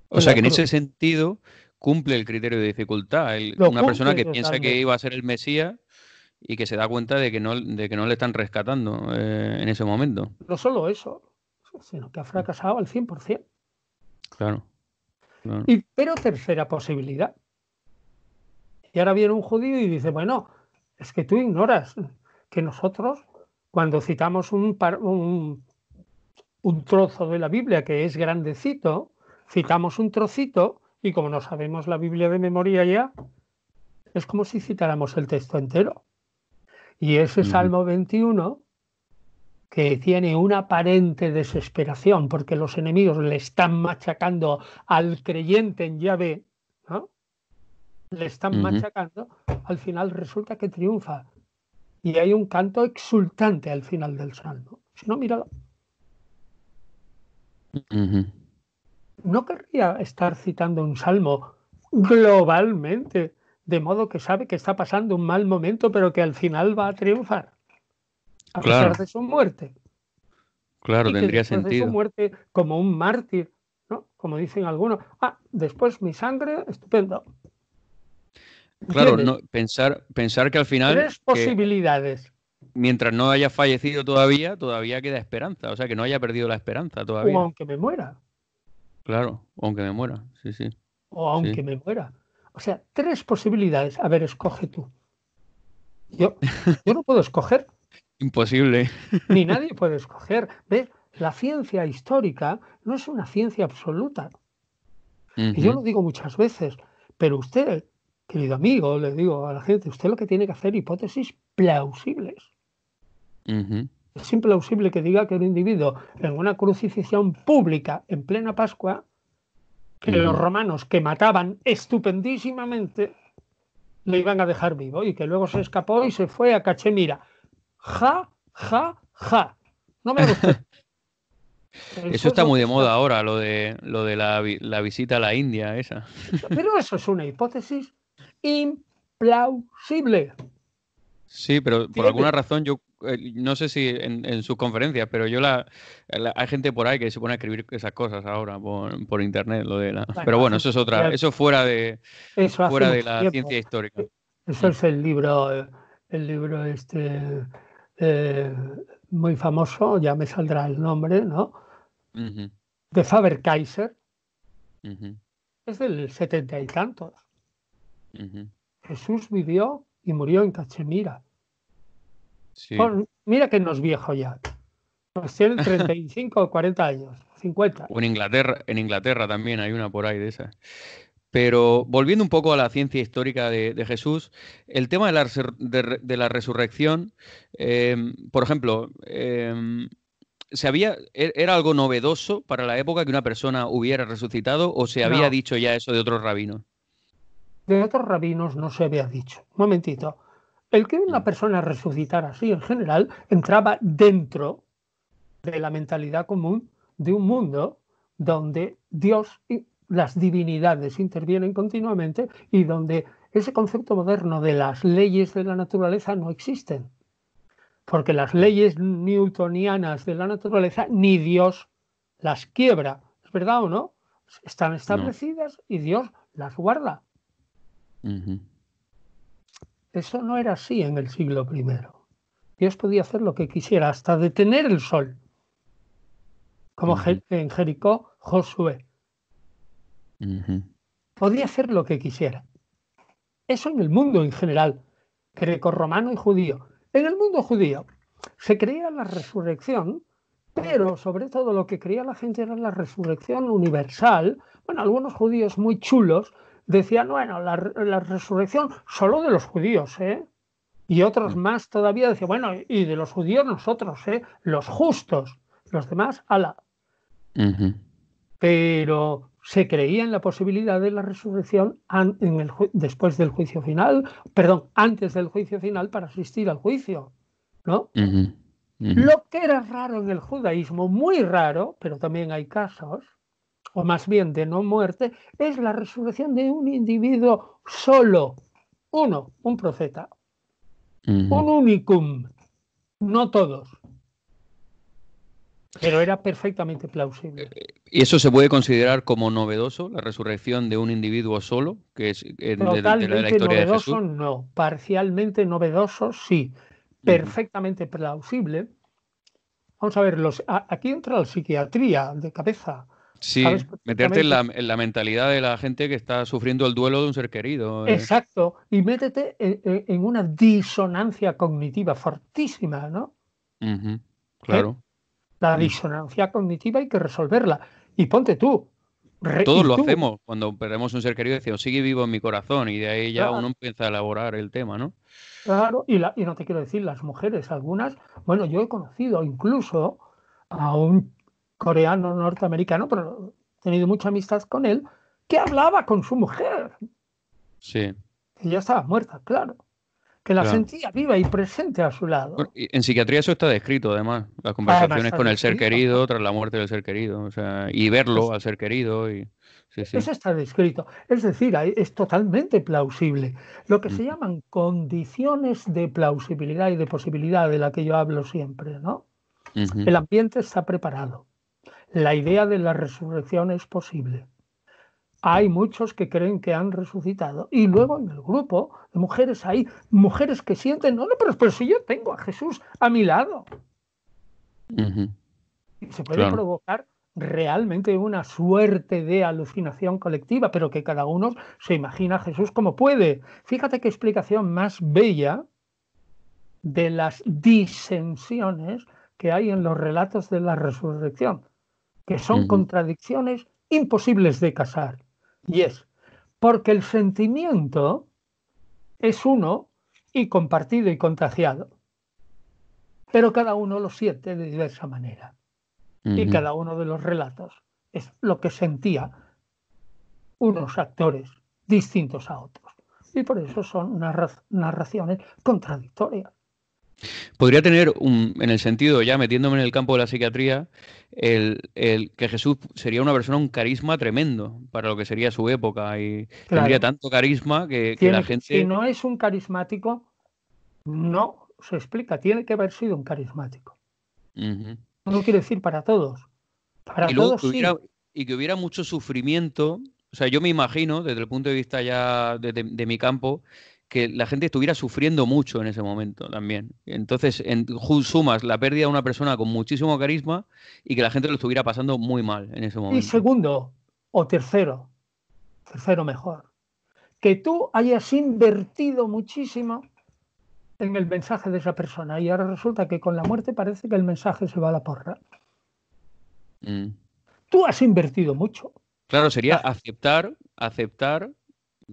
Speaker 1: O
Speaker 2: en
Speaker 1: sea
Speaker 2: la
Speaker 1: que en
Speaker 2: cruz.
Speaker 1: ese sentido cumple el criterio de dificultad.
Speaker 2: Lo
Speaker 1: Una persona
Speaker 2: cumple
Speaker 1: que piensa que
Speaker 2: totalmente.
Speaker 1: iba a ser el Mesías y que se da cuenta de que no le están rescatando en ese momento.
Speaker 2: No solo eso, sino que ha fracasado al 100%.
Speaker 1: Claro, claro.
Speaker 2: Pero tercera posibilidad. Y ahora viene un judío y dice, bueno, es que tú ignoras que nosotros, cuando citamos un trozo de la Biblia que es grandecito, citamos un trocito y como no sabemos la Biblia de memoria ya, es como si citáramos el texto entero. Y ese
Speaker 1: Ujú,
Speaker 2: Salmo 21, que tiene una aparente desesperación porque los enemigos le están machacando al creyente en Yahvé, ¿no?, le están
Speaker 1: ujú,
Speaker 2: machacando, al final resulta que triunfa. Y hay un canto exultante al final del Salmo. Si no, míralo.
Speaker 1: ujú.
Speaker 2: No querría estar citando un salmo globalmente, de modo que sabe que está pasando un mal momento, pero que al final va a triunfar, a pesar
Speaker 1: Claro,
Speaker 2: de su muerte.
Speaker 1: claro,
Speaker 2: Y que
Speaker 1: tendría
Speaker 2: después de su
Speaker 1: sentido.
Speaker 2: muerte, como un mártir, ¿no?, como dicen algunos, después mi sangre, estupendo.
Speaker 1: Claro,
Speaker 2: ¿Entiendes?
Speaker 1: no, pensar que al final,
Speaker 2: Tres
Speaker 1: que
Speaker 2: posibilidades.
Speaker 1: mientras no haya fallecido todavía, todavía queda esperanza. O sea, que no haya perdido la esperanza
Speaker 2: O
Speaker 1: todavía.
Speaker 2: aunque me muera.
Speaker 1: Claro, aunque me muera. Sí, sí,
Speaker 2: O
Speaker 1: sí.
Speaker 2: aunque me muera. O sea, tres posibilidades. A ver, escoge tú. Yo no puedo escoger.
Speaker 1: Imposible.
Speaker 2: Ni nadie puede escoger. ¿Ves? La ciencia histórica no es una ciencia absoluta. Y yo
Speaker 1: Ujú,
Speaker 2: lo digo muchas veces, pero usted, querido amigo, le digo a la gente, usted lo que tiene que hacer hipótesis plausibles.
Speaker 1: ujú,
Speaker 2: Es implausible que diga que un individuo en una crucifixión pública en plena Pascua, que los
Speaker 1: ujú.
Speaker 2: romanos que mataban estupendísimamente le iban a dejar vivo y que luego se escapó y se fue a Cachemira. Ja, ja, ja. No me haga usted.
Speaker 1: Eso
Speaker 2: Eso es
Speaker 1: está
Speaker 2: lo
Speaker 1: muy
Speaker 2: que
Speaker 1: de
Speaker 2: está.
Speaker 1: moda ahora, lo de la visita a la India, esa.
Speaker 2: Pero eso es una hipótesis implausible.
Speaker 1: Sí, pero por alguna
Speaker 2: ¿Entiendes?
Speaker 1: razón yo no sé si en sus conferencias, pero hay gente por ahí que se pone a escribir esas cosas ahora por internet, lo de la.
Speaker 2: Bueno,
Speaker 1: Pero bueno,
Speaker 2: hace
Speaker 1: eso es
Speaker 2: mucho
Speaker 1: otra, eso
Speaker 2: tiempo. Eso hace
Speaker 1: fuera de
Speaker 2: mucho
Speaker 1: la
Speaker 2: tiempo.
Speaker 1: ciencia histórica.
Speaker 2: Eso
Speaker 1: Mm,
Speaker 2: es el libro eh, muy famoso, ya me saldrá el nombre, ¿no?
Speaker 1: ujú,
Speaker 2: De Faber-Kaiser.
Speaker 1: ujú,
Speaker 2: Es del 70 y tantos.
Speaker 1: ujú,
Speaker 2: Jesús vivió y murió en Cachemira.
Speaker 1: Sí.
Speaker 2: Mira que no es viejo ya. Pues tiene 35 o 40 años, 50.
Speaker 1: O en Inglaterra también hay una por ahí de esas. Pero volviendo un poco a la ciencia histórica de Jesús, el tema de la resurrección, por ejemplo, ¿era algo novedoso para la época que una persona hubiera resucitado o se había
Speaker 2: No,
Speaker 1: dicho ya eso de otros rabinos?
Speaker 2: de otros rabinos no se había dicho. Un momentito. El que una
Speaker 1: Mm,
Speaker 2: persona resucitara así en general entraba dentro de la mentalidad común de un mundo donde Dios y las divinidades intervienen continuamente y donde ese concepto moderno de las leyes de la naturaleza no existen. Porque las
Speaker 1: mm,
Speaker 2: leyes newtonianas de la naturaleza ni Dios las quiebra. ¿Es verdad o no? Están
Speaker 1: no.
Speaker 2: establecidas y Dios las guarda.
Speaker 1: Ujú,
Speaker 2: Eso no era así en el siglo primero. Dios podía hacer lo que quisiera, hasta detener el sol, como
Speaker 1: ujú,
Speaker 2: en Jericó, Josué.
Speaker 1: ujú,
Speaker 2: Podía hacer lo que quisiera. Eso en el mundo en general, grecorromano y judío. En el mundo judío se creía la resurrección, pero sobre todo lo que creía la gente era la resurrección universal. Bueno, algunos judíos muy chulos decían, bueno, la resurrección solo de los judíos, ¿eh? Y otros
Speaker 1: mm,
Speaker 2: más todavía decían, bueno, y de los judíos nosotros, ¿eh? Los justos, los demás, ala.
Speaker 1: ujú,
Speaker 2: Pero se creía en la posibilidad de la resurrección después del juicio final, perdón, antes del juicio final para asistir al juicio, ¿no?
Speaker 1: ujú, ujú,
Speaker 2: Lo que era raro en el judaísmo, muy raro, pero también hay casos, o más bien de no muerte, es la resurrección de un individuo solo, uno, un profeta,
Speaker 1: ujú.
Speaker 2: un unicum, no todos, pero era perfectamente plausible.
Speaker 1: ¿Y eso se puede considerar como novedoso, la resurrección de un individuo solo, que es de la
Speaker 2: Totalmente
Speaker 1: historia de Jesús?
Speaker 2: novedoso, no. Parcialmente novedoso, sí.
Speaker 1: Ujú.
Speaker 2: Perfectamente plausible. Vamos a ver, aquí entra la psiquiatría de cabeza. Sabes
Speaker 1: Sí, meterte en
Speaker 2: perfectamente.
Speaker 1: en la mentalidad de la gente que está sufriendo el duelo de un ser querido.
Speaker 2: Exacto. Y métete en una disonancia cognitiva fortísima, ¿no?
Speaker 1: Ujú,
Speaker 2: ¿Eh?
Speaker 1: claro.
Speaker 2: La
Speaker 1: Mm.
Speaker 2: disonancia cognitiva hay que resolverla. Y ponte tú.
Speaker 1: Todos
Speaker 2: Y
Speaker 1: lo
Speaker 2: tú.
Speaker 1: hacemos cuando perdemos un ser querido, decimos, sigue vivo en mi corazón, y de ahí ya
Speaker 2: Claro,
Speaker 1: uno empieza a elaborar el tema, ¿no?
Speaker 2: claro. Y no te quiero decir, las mujeres, algunas. Bueno, yo he conocido incluso a un coreano norteamericano, pero he tenido mucha amistad con él, que hablaba con su mujer,
Speaker 1: Sí,
Speaker 2: que ya estaba muerta, claro, que la
Speaker 1: claro.
Speaker 2: sentía viva y presente a su
Speaker 1: Bueno,
Speaker 2: lado.
Speaker 1: y en psiquiatría eso está descrito, además, las
Speaker 2: Además,
Speaker 1: conversaciones
Speaker 2: está
Speaker 1: con el ser
Speaker 2: descrito, ¿no?
Speaker 1: querido tras la muerte del ser querido, o sea, y verlo
Speaker 2: Pues
Speaker 1: al ser querido, y sí, sí.
Speaker 2: eso está descrito. Es decir, es totalmente plausible. Lo que se
Speaker 1: Ujú,
Speaker 2: llaman condiciones de plausibilidad y de posibilidad, de la que yo hablo siempre, ¿no?
Speaker 1: ujú,
Speaker 2: El ambiente está preparado. La idea de la resurrección es posible. Hay muchos que creen que han resucitado. Y luego en el grupo de mujeres hay mujeres que sienten, no, no, pero si yo tengo a Jesús a mi lado.
Speaker 1: ujú,
Speaker 2: Y se puede
Speaker 1: claro.
Speaker 2: provocar realmente una suerte de alucinación colectiva, pero que cada uno se imagina a Jesús como puede. Fíjate qué explicación más bella de las disensiones que hay en los relatos de la resurrección, que son
Speaker 1: Ujú,
Speaker 2: contradicciones imposibles de casar. Y es porque el sentimiento es uno y compartido y contagiado, pero cada uno lo siente de diversa manera. Y
Speaker 1: ujú.
Speaker 2: cada uno de los relatos es lo que sentía unos actores distintos a otros. Y por eso son narraciones contradictorias.
Speaker 1: Podría tener en el sentido, ya metiéndome en el campo de la psiquiatría, el que Jesús sería una persona, un carisma tremendo para lo que sería su época y tendría
Speaker 2: Claro,
Speaker 1: tanto carisma que la
Speaker 2: si
Speaker 1: gente...
Speaker 2: no es un carismático, no se explica, tiene que haber sido un carismático.
Speaker 1: Ujú.
Speaker 2: No quiere decir para todos.
Speaker 1: Y
Speaker 2: Para
Speaker 1: luego
Speaker 2: todos sí.
Speaker 1: que hubiera mucho sufrimiento, o sea, yo me imagino, desde el punto de vista ya de mi campo, que la gente estuviera sufriendo mucho en ese momento también. Entonces, sumas la pérdida de una persona con muchísimo carisma y que la gente lo estuviera pasando muy mal en ese
Speaker 2: Y
Speaker 1: momento.
Speaker 2: segundo, o tercero mejor, que tú hayas invertido muchísimo en el mensaje de esa persona. Y ahora resulta que con la muerte parece que el mensaje se va a la porra. Tú has invertido mucho.
Speaker 1: Claro, sería aceptar,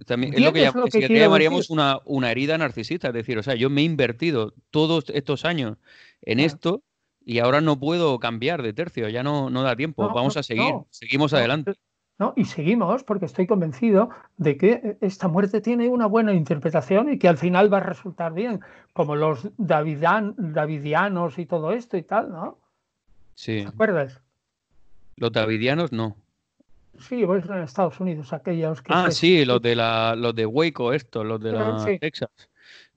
Speaker 1: también es
Speaker 2: ¿Entiendes lo que
Speaker 1: que
Speaker 2: quiero decir?
Speaker 1: llamaríamos una herida narcisista, es decir, o sea, yo me he invertido todos estos años en esto y ahora no puedo cambiar de tercio, ya no da tiempo,
Speaker 2: No,
Speaker 1: vamos
Speaker 2: no,
Speaker 1: a seguir,
Speaker 2: no,
Speaker 1: seguimos
Speaker 2: no,
Speaker 1: adelante.
Speaker 2: no. Y seguimos porque estoy convencido de que esta muerte tiene una buena interpretación y que al final va a resultar bien, como los davidianos y todo esto y tal, ¿no? ¿Te
Speaker 1: Sí,
Speaker 2: acuerdas?
Speaker 1: los davidianos no.
Speaker 2: Sí, pues en Estados Unidos, aquellos que
Speaker 1: Ah,
Speaker 2: se...
Speaker 1: sí, los de Waco, estos, los de la
Speaker 2: Sí,
Speaker 1: Texas.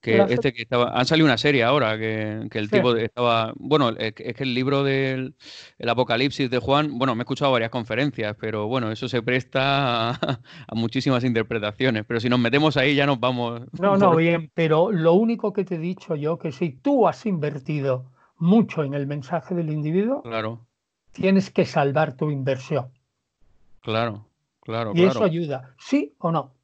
Speaker 1: Que
Speaker 2: las,
Speaker 1: que estaba. Han salido una serie ahora que el
Speaker 2: sí.
Speaker 1: tipo estaba. Bueno, es que el libro del el Apocalipsis de Juan, bueno, me he escuchado varias conferencias, pero bueno, eso se presta a muchísimas interpretaciones. Pero si nos metemos ahí ya nos vamos
Speaker 2: No, no,
Speaker 1: por.
Speaker 2: bien, pero lo único que te he dicho yo, que si tú has invertido mucho en el mensaje del individuo,
Speaker 1: Claro,
Speaker 2: tienes que salvar tu inversión.
Speaker 1: claro, claro,
Speaker 2: Y eso
Speaker 1: claro.
Speaker 2: ayuda, ¿sí o no?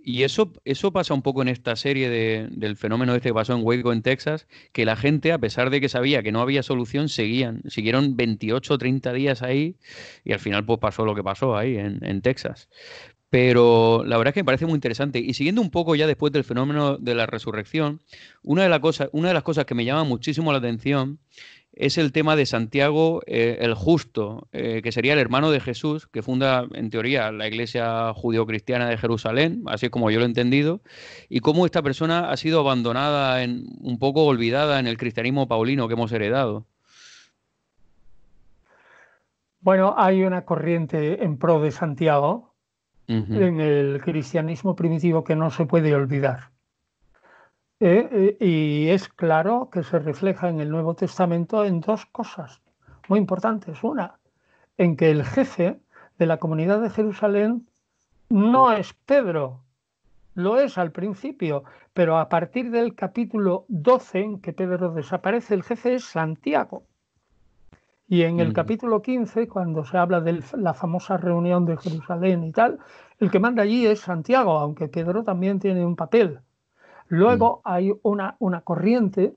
Speaker 1: Y eso pasa un poco en esta serie del fenómeno este que pasó en Waco, en Texas, que la gente, a pesar de que sabía que no había solución, siguieron 28 o 30 días ahí y al final pues pasó lo que pasó ahí en Texas. Pero la verdad es que me parece muy interesante. Y siguiendo un poco ya después del fenómeno de la resurrección, una de las cosas que me llama muchísimo la atención es el tema de Santiago el Justo, que sería el hermano de Jesús, que funda en teoría la iglesia judeocristiana de Jerusalén, así como yo lo he entendido, y cómo esta persona ha sido abandonada, un poco olvidada en el cristianismo paulino que hemos heredado.
Speaker 2: Bueno, hay una corriente en pro de Santiago
Speaker 1: Ujú,
Speaker 2: en el cristianismo primitivo que no se puede olvidar. Y es claro que se refleja en el Nuevo Testamento en dos cosas muy importantes. Una, en que el jefe de la comunidad de Jerusalén no es Pedro, lo es al principio, pero a partir del capítulo 12 en que Pedro desaparece, el jefe es Santiago. Y en el
Speaker 1: ujú,
Speaker 2: capítulo 15, cuando se habla de la famosa reunión de Jerusalén y tal, el que manda allí es Santiago, aunque Pedro también tiene un papel.
Speaker 1: ujú,
Speaker 2: Luego hay una corriente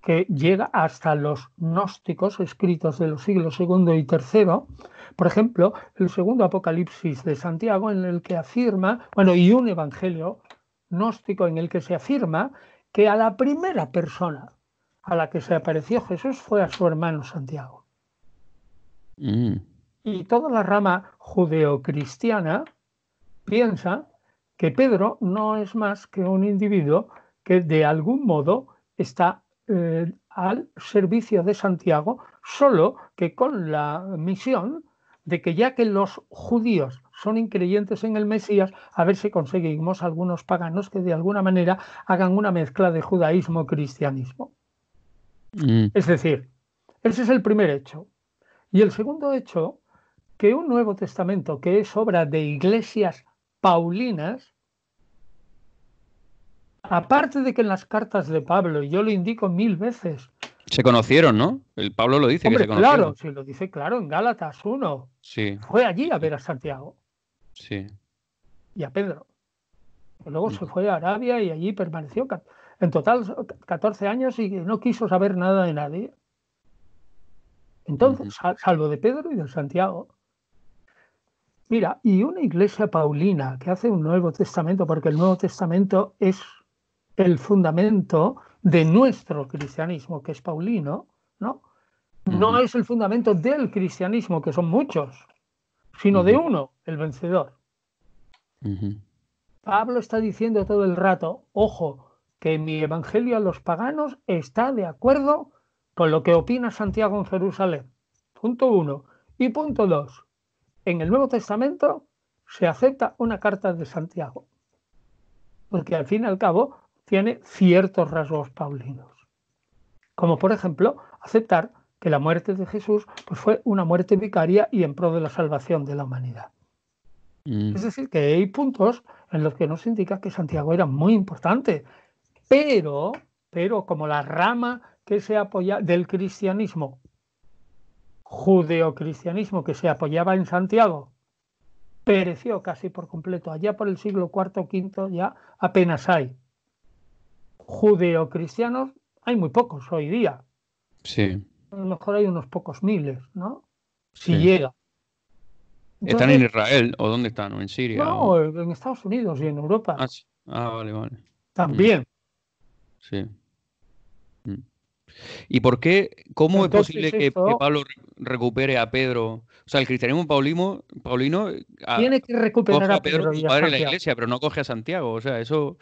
Speaker 2: que llega hasta los gnósticos escritos de los siglos II y III. Por ejemplo, el segundo Apocalipsis de Santiago, en el que afirma, bueno, y un evangelio gnóstico en el que se afirma que a la primera persona a la que se apareció Jesús fue a su hermano Santiago.
Speaker 1: ujú,
Speaker 2: Y toda la rama judeocristiana piensa que Pedro no es más que un individuo que de algún modo está al servicio de Santiago, solo que con la misión de que ya que los judíos son increyentes en el Mesías, a ver si conseguimos algunos paganos que de alguna manera hagan una mezcla de judaísmo-cristianismo.
Speaker 1: ujú.
Speaker 2: Es decir, ese es el primer hecho. Y el segundo hecho, que un Nuevo Testamento que es obra de iglesias paulinas, aparte de que en las cartas de Pablo, y yo lo indico 1000 veces,
Speaker 1: Se conocieron, ¿no? El Pablo lo dice que se
Speaker 2: hombre, claro,
Speaker 1: conocieron.
Speaker 2: si lo dice claro en Gálatas 1,
Speaker 1: Sí,
Speaker 2: fue allí
Speaker 1: sí,
Speaker 2: a
Speaker 1: sí,
Speaker 2: ver a Santiago
Speaker 1: sí.
Speaker 2: y a Pedro. Y luego se
Speaker 1: Ujú,
Speaker 2: fue a Arabia y allí permaneció en total 14 años y no quiso saber nada de nadie. Entonces,
Speaker 1: ujú,
Speaker 2: salvo de Pedro y de Santiago. Mira, y una iglesia paulina que hace un Nuevo Testamento, porque el Nuevo Testamento es el fundamento de nuestro cristianismo, que es paulino, ¿no? No
Speaker 1: ujú,
Speaker 2: es el fundamento del cristianismo, que son muchos, sino de
Speaker 1: ujú,
Speaker 2: uno, el vencedor.
Speaker 1: ujú,
Speaker 2: Pablo está diciendo todo el rato, ojo, que mi evangelio a los paganos está de acuerdo con lo que opina Santiago en Jerusalén. Punto uno. Y punto dos, en el Nuevo Testamento se acepta una carta de Santiago, porque al fin y al cabo tiene ciertos rasgos paulinos. Como por ejemplo, aceptar que la muerte de Jesús pues, fue una muerte vicaria y en pro de la salvación de la humanidad.
Speaker 1: ujú.
Speaker 2: Es decir, que hay puntos en los que nos indica que Santiago era muy importante, pero, pero como la rama que se apoya del cristianismo, judeocristianismo que se apoyaba en Santiago, pereció casi por completo. Allá por el siglo IV o V ya apenas hay. judeocristianos hay muy pocos hoy día.
Speaker 1: Sí,
Speaker 2: A lo mejor hay unos pocos miles, ¿no? Si
Speaker 1: sí.
Speaker 2: llega.
Speaker 1: ¿Están en
Speaker 2: Entonces,
Speaker 1: Israel o dónde están? ¿O en Siria?
Speaker 2: no, en Estados Unidos y en Europa
Speaker 1: Sí. Vale, vale. Mm,
Speaker 2: también.
Speaker 1: sí. Mm. ¿Y por qué? ¿Cómo es
Speaker 2: Entonces
Speaker 1: posible que
Speaker 2: esto
Speaker 1: Pablo recupere a Pedro? O sea, el cristianismo paulino
Speaker 2: tiene que recuperar
Speaker 1: coge a
Speaker 2: a
Speaker 1: Pedro
Speaker 2: Pedro
Speaker 1: como
Speaker 2: y a
Speaker 1: padre de la
Speaker 2: Santiago.
Speaker 1: iglesia, pero no coge a Santiago. O sea, eso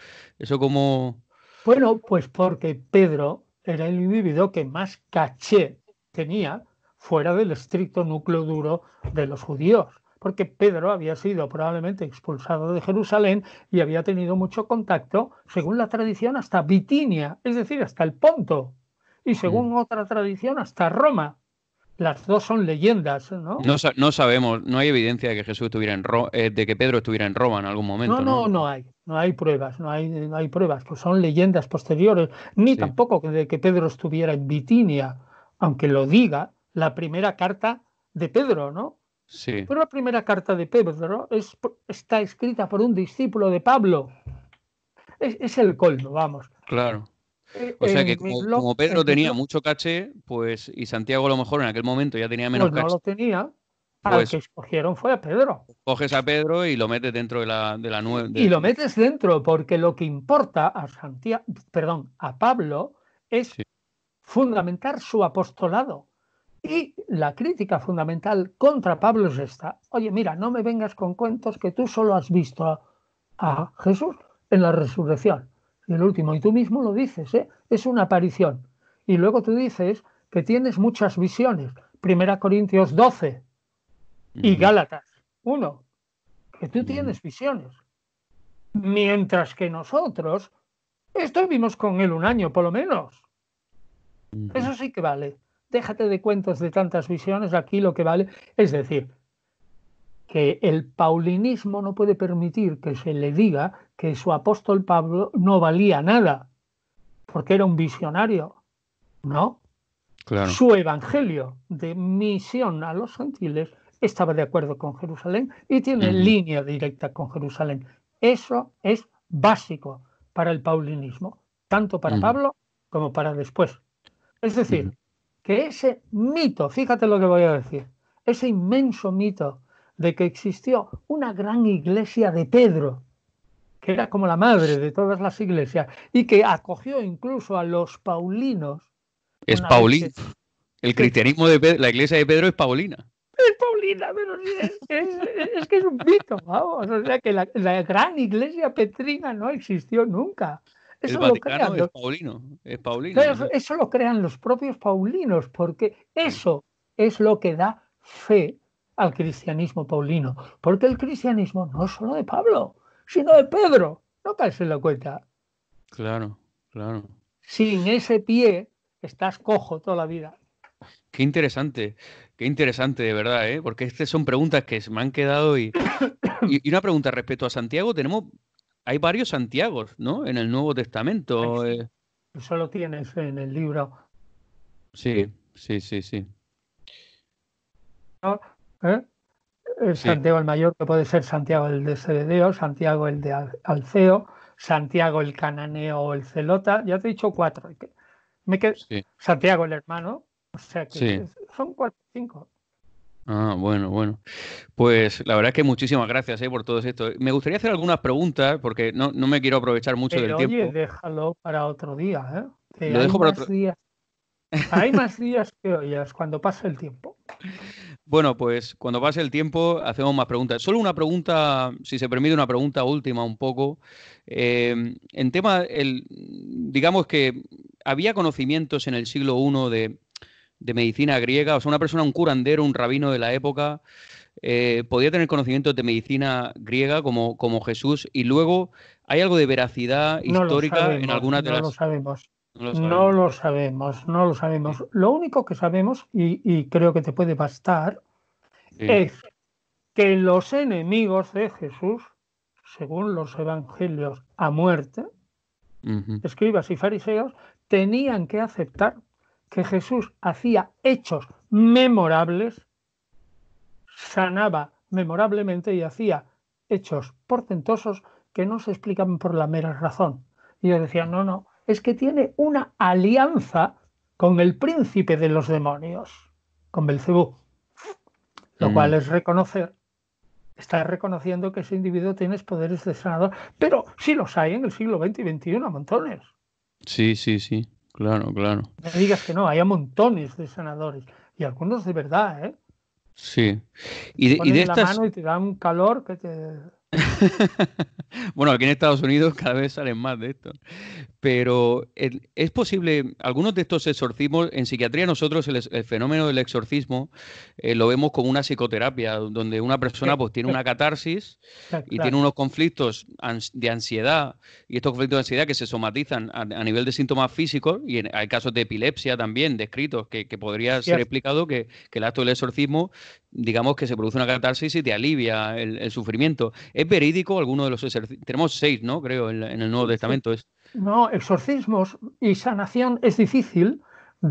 Speaker 1: como...
Speaker 2: Bueno, pues porque Pedro era el individuo que más caché tenía fuera del estricto núcleo duro de los judíos, porque Pedro había sido probablemente expulsado de Jerusalén y había tenido mucho contacto, según la tradición, hasta Bitinia, es decir, hasta el Ponto, y
Speaker 1: Mm.
Speaker 2: según otra tradición, hasta Roma. Las dos son leyendas, ¿no?
Speaker 1: No sabemos, no hay evidencia de que Jesús estuviera de que Pedro estuviera en Roma en algún
Speaker 2: No,
Speaker 1: momento, ¿no?
Speaker 2: no, no hay pruebas, no hay pruebas, pues son leyendas posteriores, ni
Speaker 1: Sí,
Speaker 2: tampoco de que Pedro estuviera en Bitinia, aunque lo diga la primera carta de Pedro, ¿no?
Speaker 1: sí,
Speaker 2: Pero la primera carta de Pedro está escrita por un discípulo de Pablo, es el colmo, vamos.
Speaker 1: claro. O sea que
Speaker 2: En mi
Speaker 1: como,
Speaker 2: blog,
Speaker 1: como Pedro tenía mucho caché, pues, y Santiago a lo mejor en aquel momento ya tenía menos
Speaker 2: pues no
Speaker 1: caché,
Speaker 2: lo tenía, al que
Speaker 1: pues
Speaker 2: escogieron fue a Pedro.
Speaker 1: coges a Pedro y lo metes dentro de la nueva...
Speaker 2: Y lo metes dentro, porque lo que importa a Santiago, perdón, a Pablo es
Speaker 1: Sí,
Speaker 2: fundamentar su apostolado. Y la crítica fundamental contra Pablo es esta. Oye, mira, no me vengas con cuentos que tú solo has visto a Jesús en la resurrección. Y el último, y tú mismo lo dices, ¿eh? Es una aparición. Y luego tú dices que tienes muchas visiones. Primera Corintios 12 y
Speaker 1: ujú,
Speaker 2: Gálatas 1, que tú
Speaker 1: ujú,
Speaker 2: tienes visiones. Mientras que nosotros estuvimos con él un año, por lo menos.
Speaker 1: ujú.
Speaker 2: Eso sí que vale. Déjate de cuentos de tantas visiones, aquí lo que vale es decir, que el paulinismo no puede permitir que se le diga que su apóstol Pablo no valía nada, porque era un visionario, ¿no?
Speaker 1: Claro.
Speaker 2: Su evangelio de misión a los gentiles estaba de acuerdo con Jerusalén y tiene
Speaker 1: Ujú,
Speaker 2: línea directa con Jerusalén. Eso es básico para el paulinismo, tanto para
Speaker 1: ujú,
Speaker 2: Pablo como para después. Es
Speaker 1: ujú.
Speaker 2: decir, que ese mito, fíjate lo que voy a decir, ese inmenso mito de que existió una gran iglesia de Pedro, que era como la madre de todas las iglesias, y que acogió incluso a los paulinos,
Speaker 1: Es
Speaker 2: una vez que...
Speaker 1: Paulino. El
Speaker 2: Sí,
Speaker 1: cristianismo de la iglesia de Pedro es Paulina.
Speaker 2: es Paulina, pero sí, es que es un mito, vamos, o sea que la gran iglesia petrina no existió nunca.
Speaker 1: El
Speaker 2: Eso lo
Speaker 1: Vaticano
Speaker 2: crean
Speaker 1: es
Speaker 2: los,
Speaker 1: Paulino. Es Paulino.
Speaker 2: claro, eso lo crean los propios paulinos, porque
Speaker 1: Sí,
Speaker 2: eso es lo que da fe al cristianismo paulino. Porque el cristianismo no es solo de Pablo, sino de Pedro. No caes en la cuenta.
Speaker 1: claro, claro.
Speaker 2: Sin ese pie estás cojo toda la vida.
Speaker 1: Qué interesante de verdad, ¿eh? Porque estas son preguntas que se me han quedado y una pregunta respecto a Santiago, hay varios Santiagos, ¿no? En el Nuevo
Speaker 2: Ay,
Speaker 1: Testamento.
Speaker 2: sí. Eso lo tienes en el libro,
Speaker 1: Sí, sí, sí, sí,
Speaker 2: ¿no? ¿Eh?
Speaker 1: sí,
Speaker 2: Santiago el Mayor, que puede ser Santiago el de Cebedeo, Santiago el de Alceo, Santiago el Cananeo o el Celota. Ya te he dicho cuatro.
Speaker 1: sí,
Speaker 2: Santiago el hermano. O sea que
Speaker 1: sí.
Speaker 2: son cuatro o cinco.
Speaker 1: Ah, bueno, bueno. Pues la verdad es que muchísimas gracias, por todo esto. Me gustaría hacer algunas preguntas porque no me quiero aprovechar mucho del
Speaker 2: Pero oye,
Speaker 1: tiempo.
Speaker 2: déjalo para otro día, ¿eh? Que
Speaker 1: Lo dejo para otro.
Speaker 2: hay más días que ollas cuando pasa el tiempo.
Speaker 1: Bueno, pues cuando pase el tiempo hacemos más preguntas. Solo una pregunta, si se permite, una pregunta última un poco. En tema, digamos que había conocimientos en el siglo I de medicina griega, o sea, una persona, un curandero, un rabino de la época, podía tener conocimientos de medicina griega como Jesús, y luego hay algo de veracidad
Speaker 2: No lo
Speaker 1: histórica en
Speaker 2: sabemos,
Speaker 1: algunas de
Speaker 2: no lo
Speaker 1: las...
Speaker 2: sabemos,
Speaker 1: No lo
Speaker 2: no
Speaker 1: sabemos.
Speaker 2: lo sabemos, no lo
Speaker 1: Sí,
Speaker 2: sabemos. Lo único que sabemos, y creo que te puede bastar,
Speaker 1: sí.
Speaker 2: es que los enemigos de Jesús, según los evangelios a muerte,
Speaker 1: Ujú.
Speaker 2: escribas y fariseos, tenían que aceptar que Jesús hacía hechos memorables, sanaba memorablemente y hacía hechos portentosos que no se explicaban por la mera razón. Y yo decía, no, no, es que tiene una alianza con el príncipe de los demonios, con Belcebú, lo cual es está reconociendo que ese individuo tiene poderes de sanador, pero sí los hay en el siglo XX y XXI, a montones.
Speaker 1: Sí, sí, sí, claro, claro.
Speaker 2: No me digas que no, hay a montones de sanadores, y algunos de verdad, ¿eh?
Speaker 1: Sí.
Speaker 2: Te
Speaker 1: Y de
Speaker 2: ponen en la
Speaker 1: estas,
Speaker 2: mano y te dan un calor que te...
Speaker 1: bueno, aquí en Estados Unidos cada vez salen más de esto. Pero es posible, algunos de estos exorcismos, en psiquiatría nosotros el fenómeno del exorcismo lo vemos como una psicoterapia, donde una persona pues tiene una catarsis y tiene
Speaker 2: Claro.
Speaker 1: unos conflictos de ansiedad, y estos conflictos de ansiedad que se somatizan a nivel de síntomas físicos, y hay casos de epilepsia también descritos, que podría ser
Speaker 2: Cierto.
Speaker 1: explicado que el acto del exorcismo, digamos que se produce una catarsis y te alivia el sufrimiento. ¿Es verídico alguno de los exorcismos? Tenemos 6, ¿no? Creo, en el Nuevo
Speaker 2: Sí.
Speaker 1: Testamento.
Speaker 2: No, exorcismos y sanación es difícil
Speaker 1: Sí,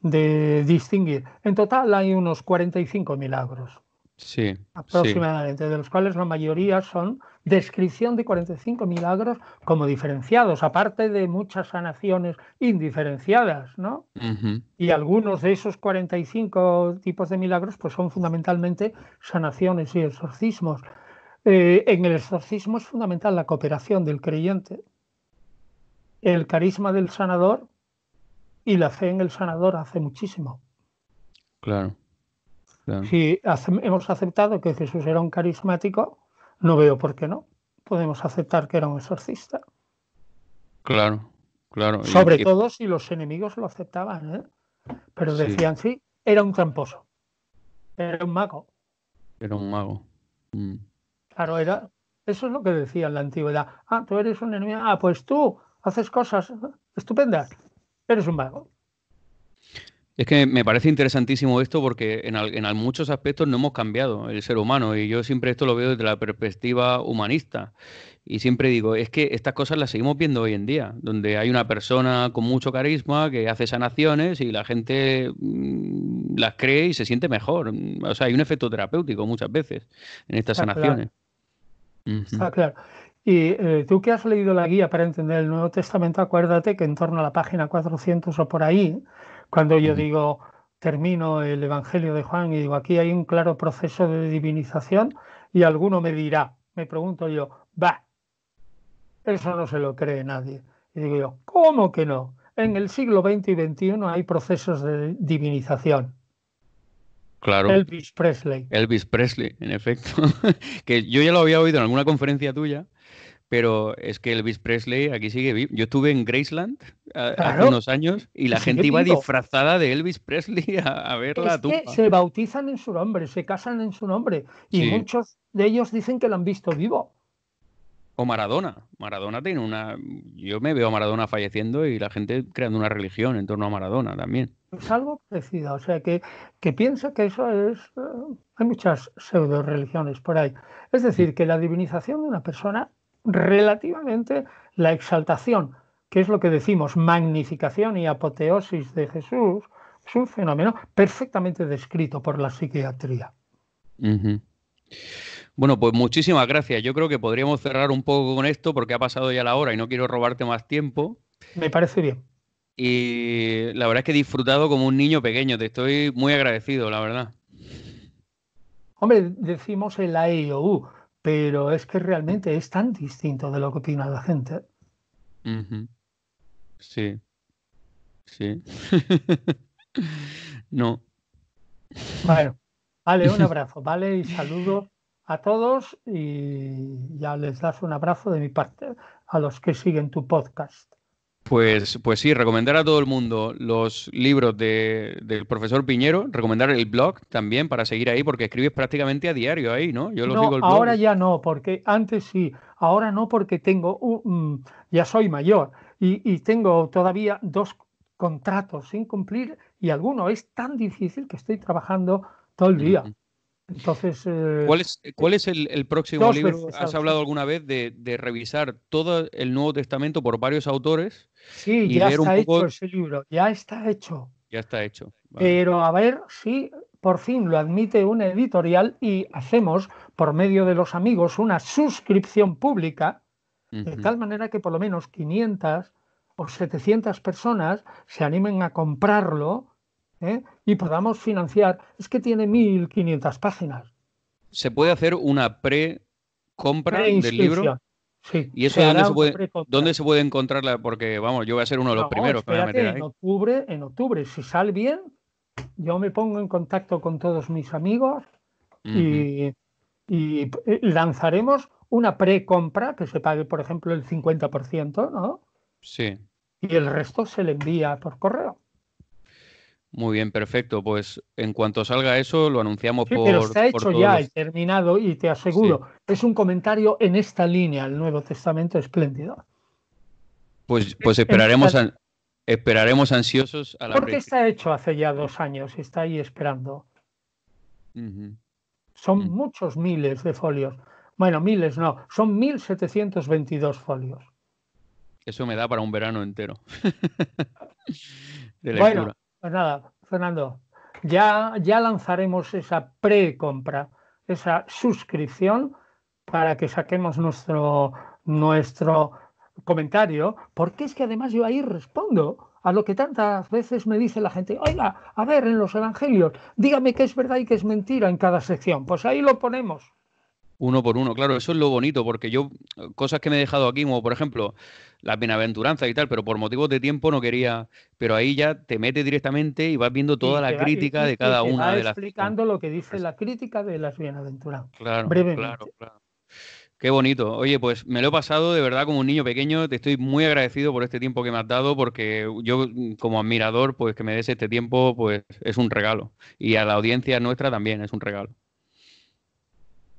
Speaker 2: de distinguir. En total hay unos 45 milagros
Speaker 1: sí, sí.
Speaker 2: aproximadamente, de los cuales la mayoría son descripción de 45 milagros como diferenciados, aparte de muchas sanaciones indiferenciadas, ¿no?
Speaker 1: Ujú.
Speaker 2: Y algunos de esos 45 tipos de milagros pues son fundamentalmente sanaciones y exorcismos. En el exorcismo es fundamental la cooperación del creyente, el carisma del sanador y la fe en el sanador hace muchísimo.
Speaker 1: Claro, claro,
Speaker 2: Si hemos aceptado que Jesús era un carismático, no veo por qué no. Podemos aceptar que era un exorcista.
Speaker 1: claro, claro.
Speaker 2: Sobre todo si los enemigos lo aceptaban, ¿eh? Pero
Speaker 1: Sí,
Speaker 2: decían, sí, era un tramposo, era un mago.
Speaker 1: era un mago. Mm.
Speaker 2: Claro, eso es lo que decía en la antigüedad. Ah, tú eres un enemigo. Ah, pues tú haces cosas estupendas. Eres un mago.
Speaker 1: Es que me parece interesantísimo esto porque en muchos aspectos no hemos cambiado el ser humano, y yo siempre esto lo veo desde la perspectiva humanista. Y siempre digo, es que estas cosas las seguimos viendo hoy en día, donde hay una persona con mucho carisma que hace sanaciones y la gente las cree y se siente mejor. O sea, hay un efecto terapéutico muchas veces en estas
Speaker 2: Está claro,
Speaker 1: sanaciones. Ujú,
Speaker 2: está claro. Y tú que has leído la guía para entender el Nuevo Testamento, acuérdate que en torno a la página 400 o por ahí, cuando yo
Speaker 1: ujú.
Speaker 2: digo, termino el Evangelio de Juan y digo, aquí hay un claro proceso de divinización, y alguno me dirá, me pregunto yo, va, eso no se lo cree nadie. Y digo yo, ¿cómo que no? En el siglo XX y XXI hay procesos de divinización.
Speaker 1: Claro.
Speaker 2: Elvis Presley.
Speaker 1: Elvis Presley, en efecto. Que yo ya lo había oído en alguna conferencia tuya, pero es que Elvis Presley aquí sigue vivo. Yo estuve en Graceland hace
Speaker 2: Claro,
Speaker 1: unos años y
Speaker 2: y
Speaker 1: la
Speaker 2: sigue
Speaker 1: gente iba
Speaker 2: vivo.
Speaker 1: disfrazada de Elvis Presley a ver la
Speaker 2: Es que
Speaker 1: tumba.
Speaker 2: se bautizan en su nombre, se casan en su nombre, y
Speaker 1: Sí.
Speaker 2: muchos de ellos dicen que lo han visto vivo.
Speaker 1: O Maradona. Maradona tiene una... Yo me veo a Maradona falleciendo y la gente creando una religión en torno a Maradona también.
Speaker 2: Es algo parecido, o sea que piensa que eso es... hay muchas pseudo religiones por ahí. Es
Speaker 1: Mm.
Speaker 2: decir, que la divinización de una persona, relativamente la exaltación, que es lo que decimos, magnificación y apoteosis de Jesús, es un fenómeno perfectamente descrito por la psiquiatría.
Speaker 1: Ujú. Bueno, pues muchísimas gracias. Yo creo que podríamos cerrar un poco con esto porque ha pasado ya la hora y no quiero robarte más tiempo.
Speaker 2: Me parece bien.
Speaker 1: Y la verdad es que he disfrutado como un niño pequeño. Te estoy muy agradecido, la verdad.
Speaker 2: Hombre, decimos el A, E, I, O, U, pero es que realmente es tan distinto de lo que opina la gente.
Speaker 1: Ujú. Sí, sí. No.
Speaker 2: Bueno, vale, un abrazo, ¿vale? Y saludos a todos y ya les das un abrazo de mi parte a los que siguen tu podcast.
Speaker 1: Pues sí, recomendar a todo el mundo los libros del profesor Piñero, recomendar el blog también para seguir ahí, porque escribes prácticamente a diario ahí, ¿no? Yo lo sigo
Speaker 2: No,
Speaker 1: el blog.
Speaker 2: ahora ya no, porque antes sí, ahora no porque ya soy mayor y tengo todavía dos contratos sin cumplir y alguno es tan difícil que estoy trabajando todo el día.
Speaker 1: Ujú.
Speaker 2: Entonces,
Speaker 1: ¿Cuál es el próximo
Speaker 2: dos
Speaker 1: libro?
Speaker 2: veces a
Speaker 1: ¿Has
Speaker 2: la
Speaker 1: hablado
Speaker 2: semana.
Speaker 1: alguna vez de revisar todo el Nuevo Testamento por varios autores
Speaker 2: Sí,
Speaker 1: y
Speaker 2: ya
Speaker 1: ver un
Speaker 2: está hecho
Speaker 1: poco?
Speaker 2: ese libro, ya está hecho.
Speaker 1: Ya está hecho. Vale.
Speaker 2: Pero a ver si por fin lo admite una editorial y hacemos, por medio de los amigos, una suscripción pública, de
Speaker 1: Ujú.
Speaker 2: tal manera que por lo menos 500 o 700 personas se animen a comprarlo, y podamos financiar. Es que tiene 1.500 páginas.
Speaker 1: Se puede hacer una pre-compra del libro.
Speaker 2: Preinscripción. Sí,
Speaker 1: ¿Y eso
Speaker 2: se hará una precompra.
Speaker 1: dónde se puede encontrarla? Porque, vamos, yo voy a ser uno de los
Speaker 2: No,
Speaker 1: primeros que me voy a meter
Speaker 2: espérate,
Speaker 1: ahí.
Speaker 2: en octubre, si sale bien, yo me pongo en contacto con todos mis amigos
Speaker 1: Ujú.
Speaker 2: y, lanzaremos una precompra que se pague, por ejemplo, el 50%, ¿no?
Speaker 1: Sí,
Speaker 2: Y el resto se le envía por correo.
Speaker 1: muy bien, perfecto. Pues en cuanto salga eso, lo anunciamos
Speaker 2: Sí, pero está
Speaker 1: por
Speaker 2: hecho
Speaker 1: todos
Speaker 2: ya y
Speaker 1: los...
Speaker 2: terminado y te
Speaker 1: Sí.
Speaker 2: aseguro, es un comentario en esta línea, el Nuevo Testamento espléndido.
Speaker 1: Pues
Speaker 2: En esta,
Speaker 1: esperaremos ansiosos a la
Speaker 2: porque
Speaker 1: prescripción.
Speaker 2: está hecho hace ya 2 años y está ahí esperando.
Speaker 1: Ujú,
Speaker 2: Son
Speaker 1: ujú.
Speaker 2: muchos miles de folios. Bueno, miles no, son 1.722 folios.
Speaker 1: Eso me da para un verano entero de
Speaker 2: Bueno,
Speaker 1: lectura.
Speaker 2: pues nada, Fernando, ya lanzaremos esa precompra, esa suscripción para que saquemos nuestro comentario, porque es que además yo ahí respondo a lo que tantas veces me dice la gente: oiga, a ver, en los evangelios, dígame qué es verdad y qué es mentira en cada sección. Pues ahí lo ponemos.
Speaker 1: Uno por uno, claro, eso es lo bonito, porque yo, cosas que me he dejado aquí, como por ejemplo las bienaventuranzas y tal, pero por motivos de tiempo no quería, pero ahí ya te metes directamente y vas viendo toda
Speaker 2: Y
Speaker 1: la
Speaker 2: te va,
Speaker 1: crítica de
Speaker 2: y
Speaker 1: cada
Speaker 2: te
Speaker 1: una
Speaker 2: va
Speaker 1: de las citas.
Speaker 2: explicando lo que dice la crítica de las bienaventuranzas,
Speaker 1: Claro, claro,
Speaker 2: brevemente.
Speaker 1: claro. Qué bonito. Oye, pues me lo he pasado de verdad como un niño pequeño. Te estoy muy agradecido por este tiempo que me has dado, porque yo como admirador, pues que me des este tiempo, pues es un regalo. Y a la audiencia nuestra también es un regalo.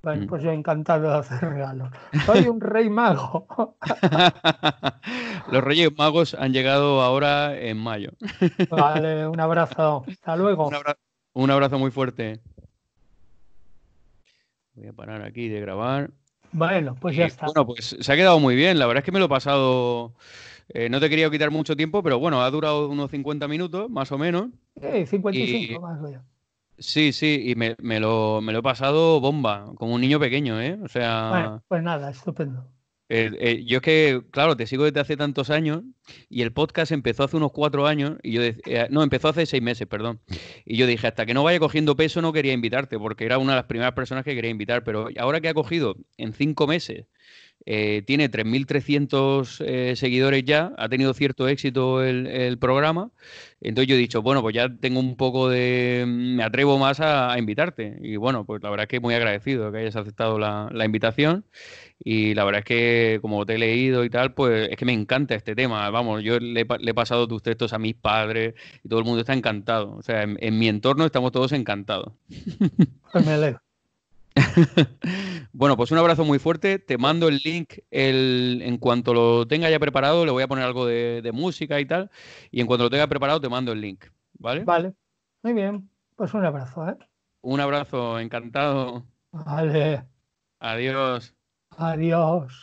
Speaker 2: Bueno,
Speaker 1: Mm.
Speaker 2: pues yo encantado de hacer regalos. Soy un rey mago.
Speaker 1: Los Reyes Magos han llegado ahora en mayo.
Speaker 2: Vale, un abrazo. Hasta
Speaker 1: Un
Speaker 2: luego.
Speaker 1: abra- un abrazo muy fuerte. Voy a parar aquí de grabar.
Speaker 2: Bueno, pues ya
Speaker 1: Y
Speaker 2: está.
Speaker 1: bueno, pues se ha quedado muy bien. La verdad es que me lo he pasado. No te quería quitar mucho tiempo, pero bueno, ha durado unos 50 minutos, más o menos.
Speaker 2: 55
Speaker 1: Y
Speaker 2: más o menos.
Speaker 1: sí, sí, y me lo he pasado bomba, como un niño pequeño, ¿eh? O
Speaker 2: Bueno,
Speaker 1: sea,
Speaker 2: pues nada, estupendo.
Speaker 1: yo es que, claro, te sigo desde hace tantos años y el podcast empezó hace unos 4 años y no, empezó hace 6 meses, perdón. Y yo dije, hasta que no vaya cogiendo peso no quería invitarte porque era una de las primeras personas que quería invitar, pero ahora que ha cogido en 5 meses, tiene 3.300 seguidores ya, ha tenido cierto éxito el programa. Entonces yo he dicho, bueno, pues ya tengo un poco de... Me atrevo más a invitarte. Y bueno, pues la verdad es que muy agradecido que hayas aceptado la invitación. Y la verdad es que como te he leído y tal, pues es que me encanta este tema. Vamos, yo le he pasado tus textos a mis padres y todo el mundo está encantado. O sea, en mi entorno estamos todos encantados.
Speaker 2: Pues me alegro.
Speaker 1: Bueno, pues un abrazo muy fuerte. Te mando el link en cuanto lo tenga ya preparado. Le voy a poner algo de música y tal. Y en cuanto lo tenga preparado, te mando el link. ¿Vale?
Speaker 2: Vale, muy bien. Pues un abrazo, ¿eh?
Speaker 1: Un abrazo, encantado.
Speaker 2: Vale,
Speaker 1: Adiós.
Speaker 2: adiós.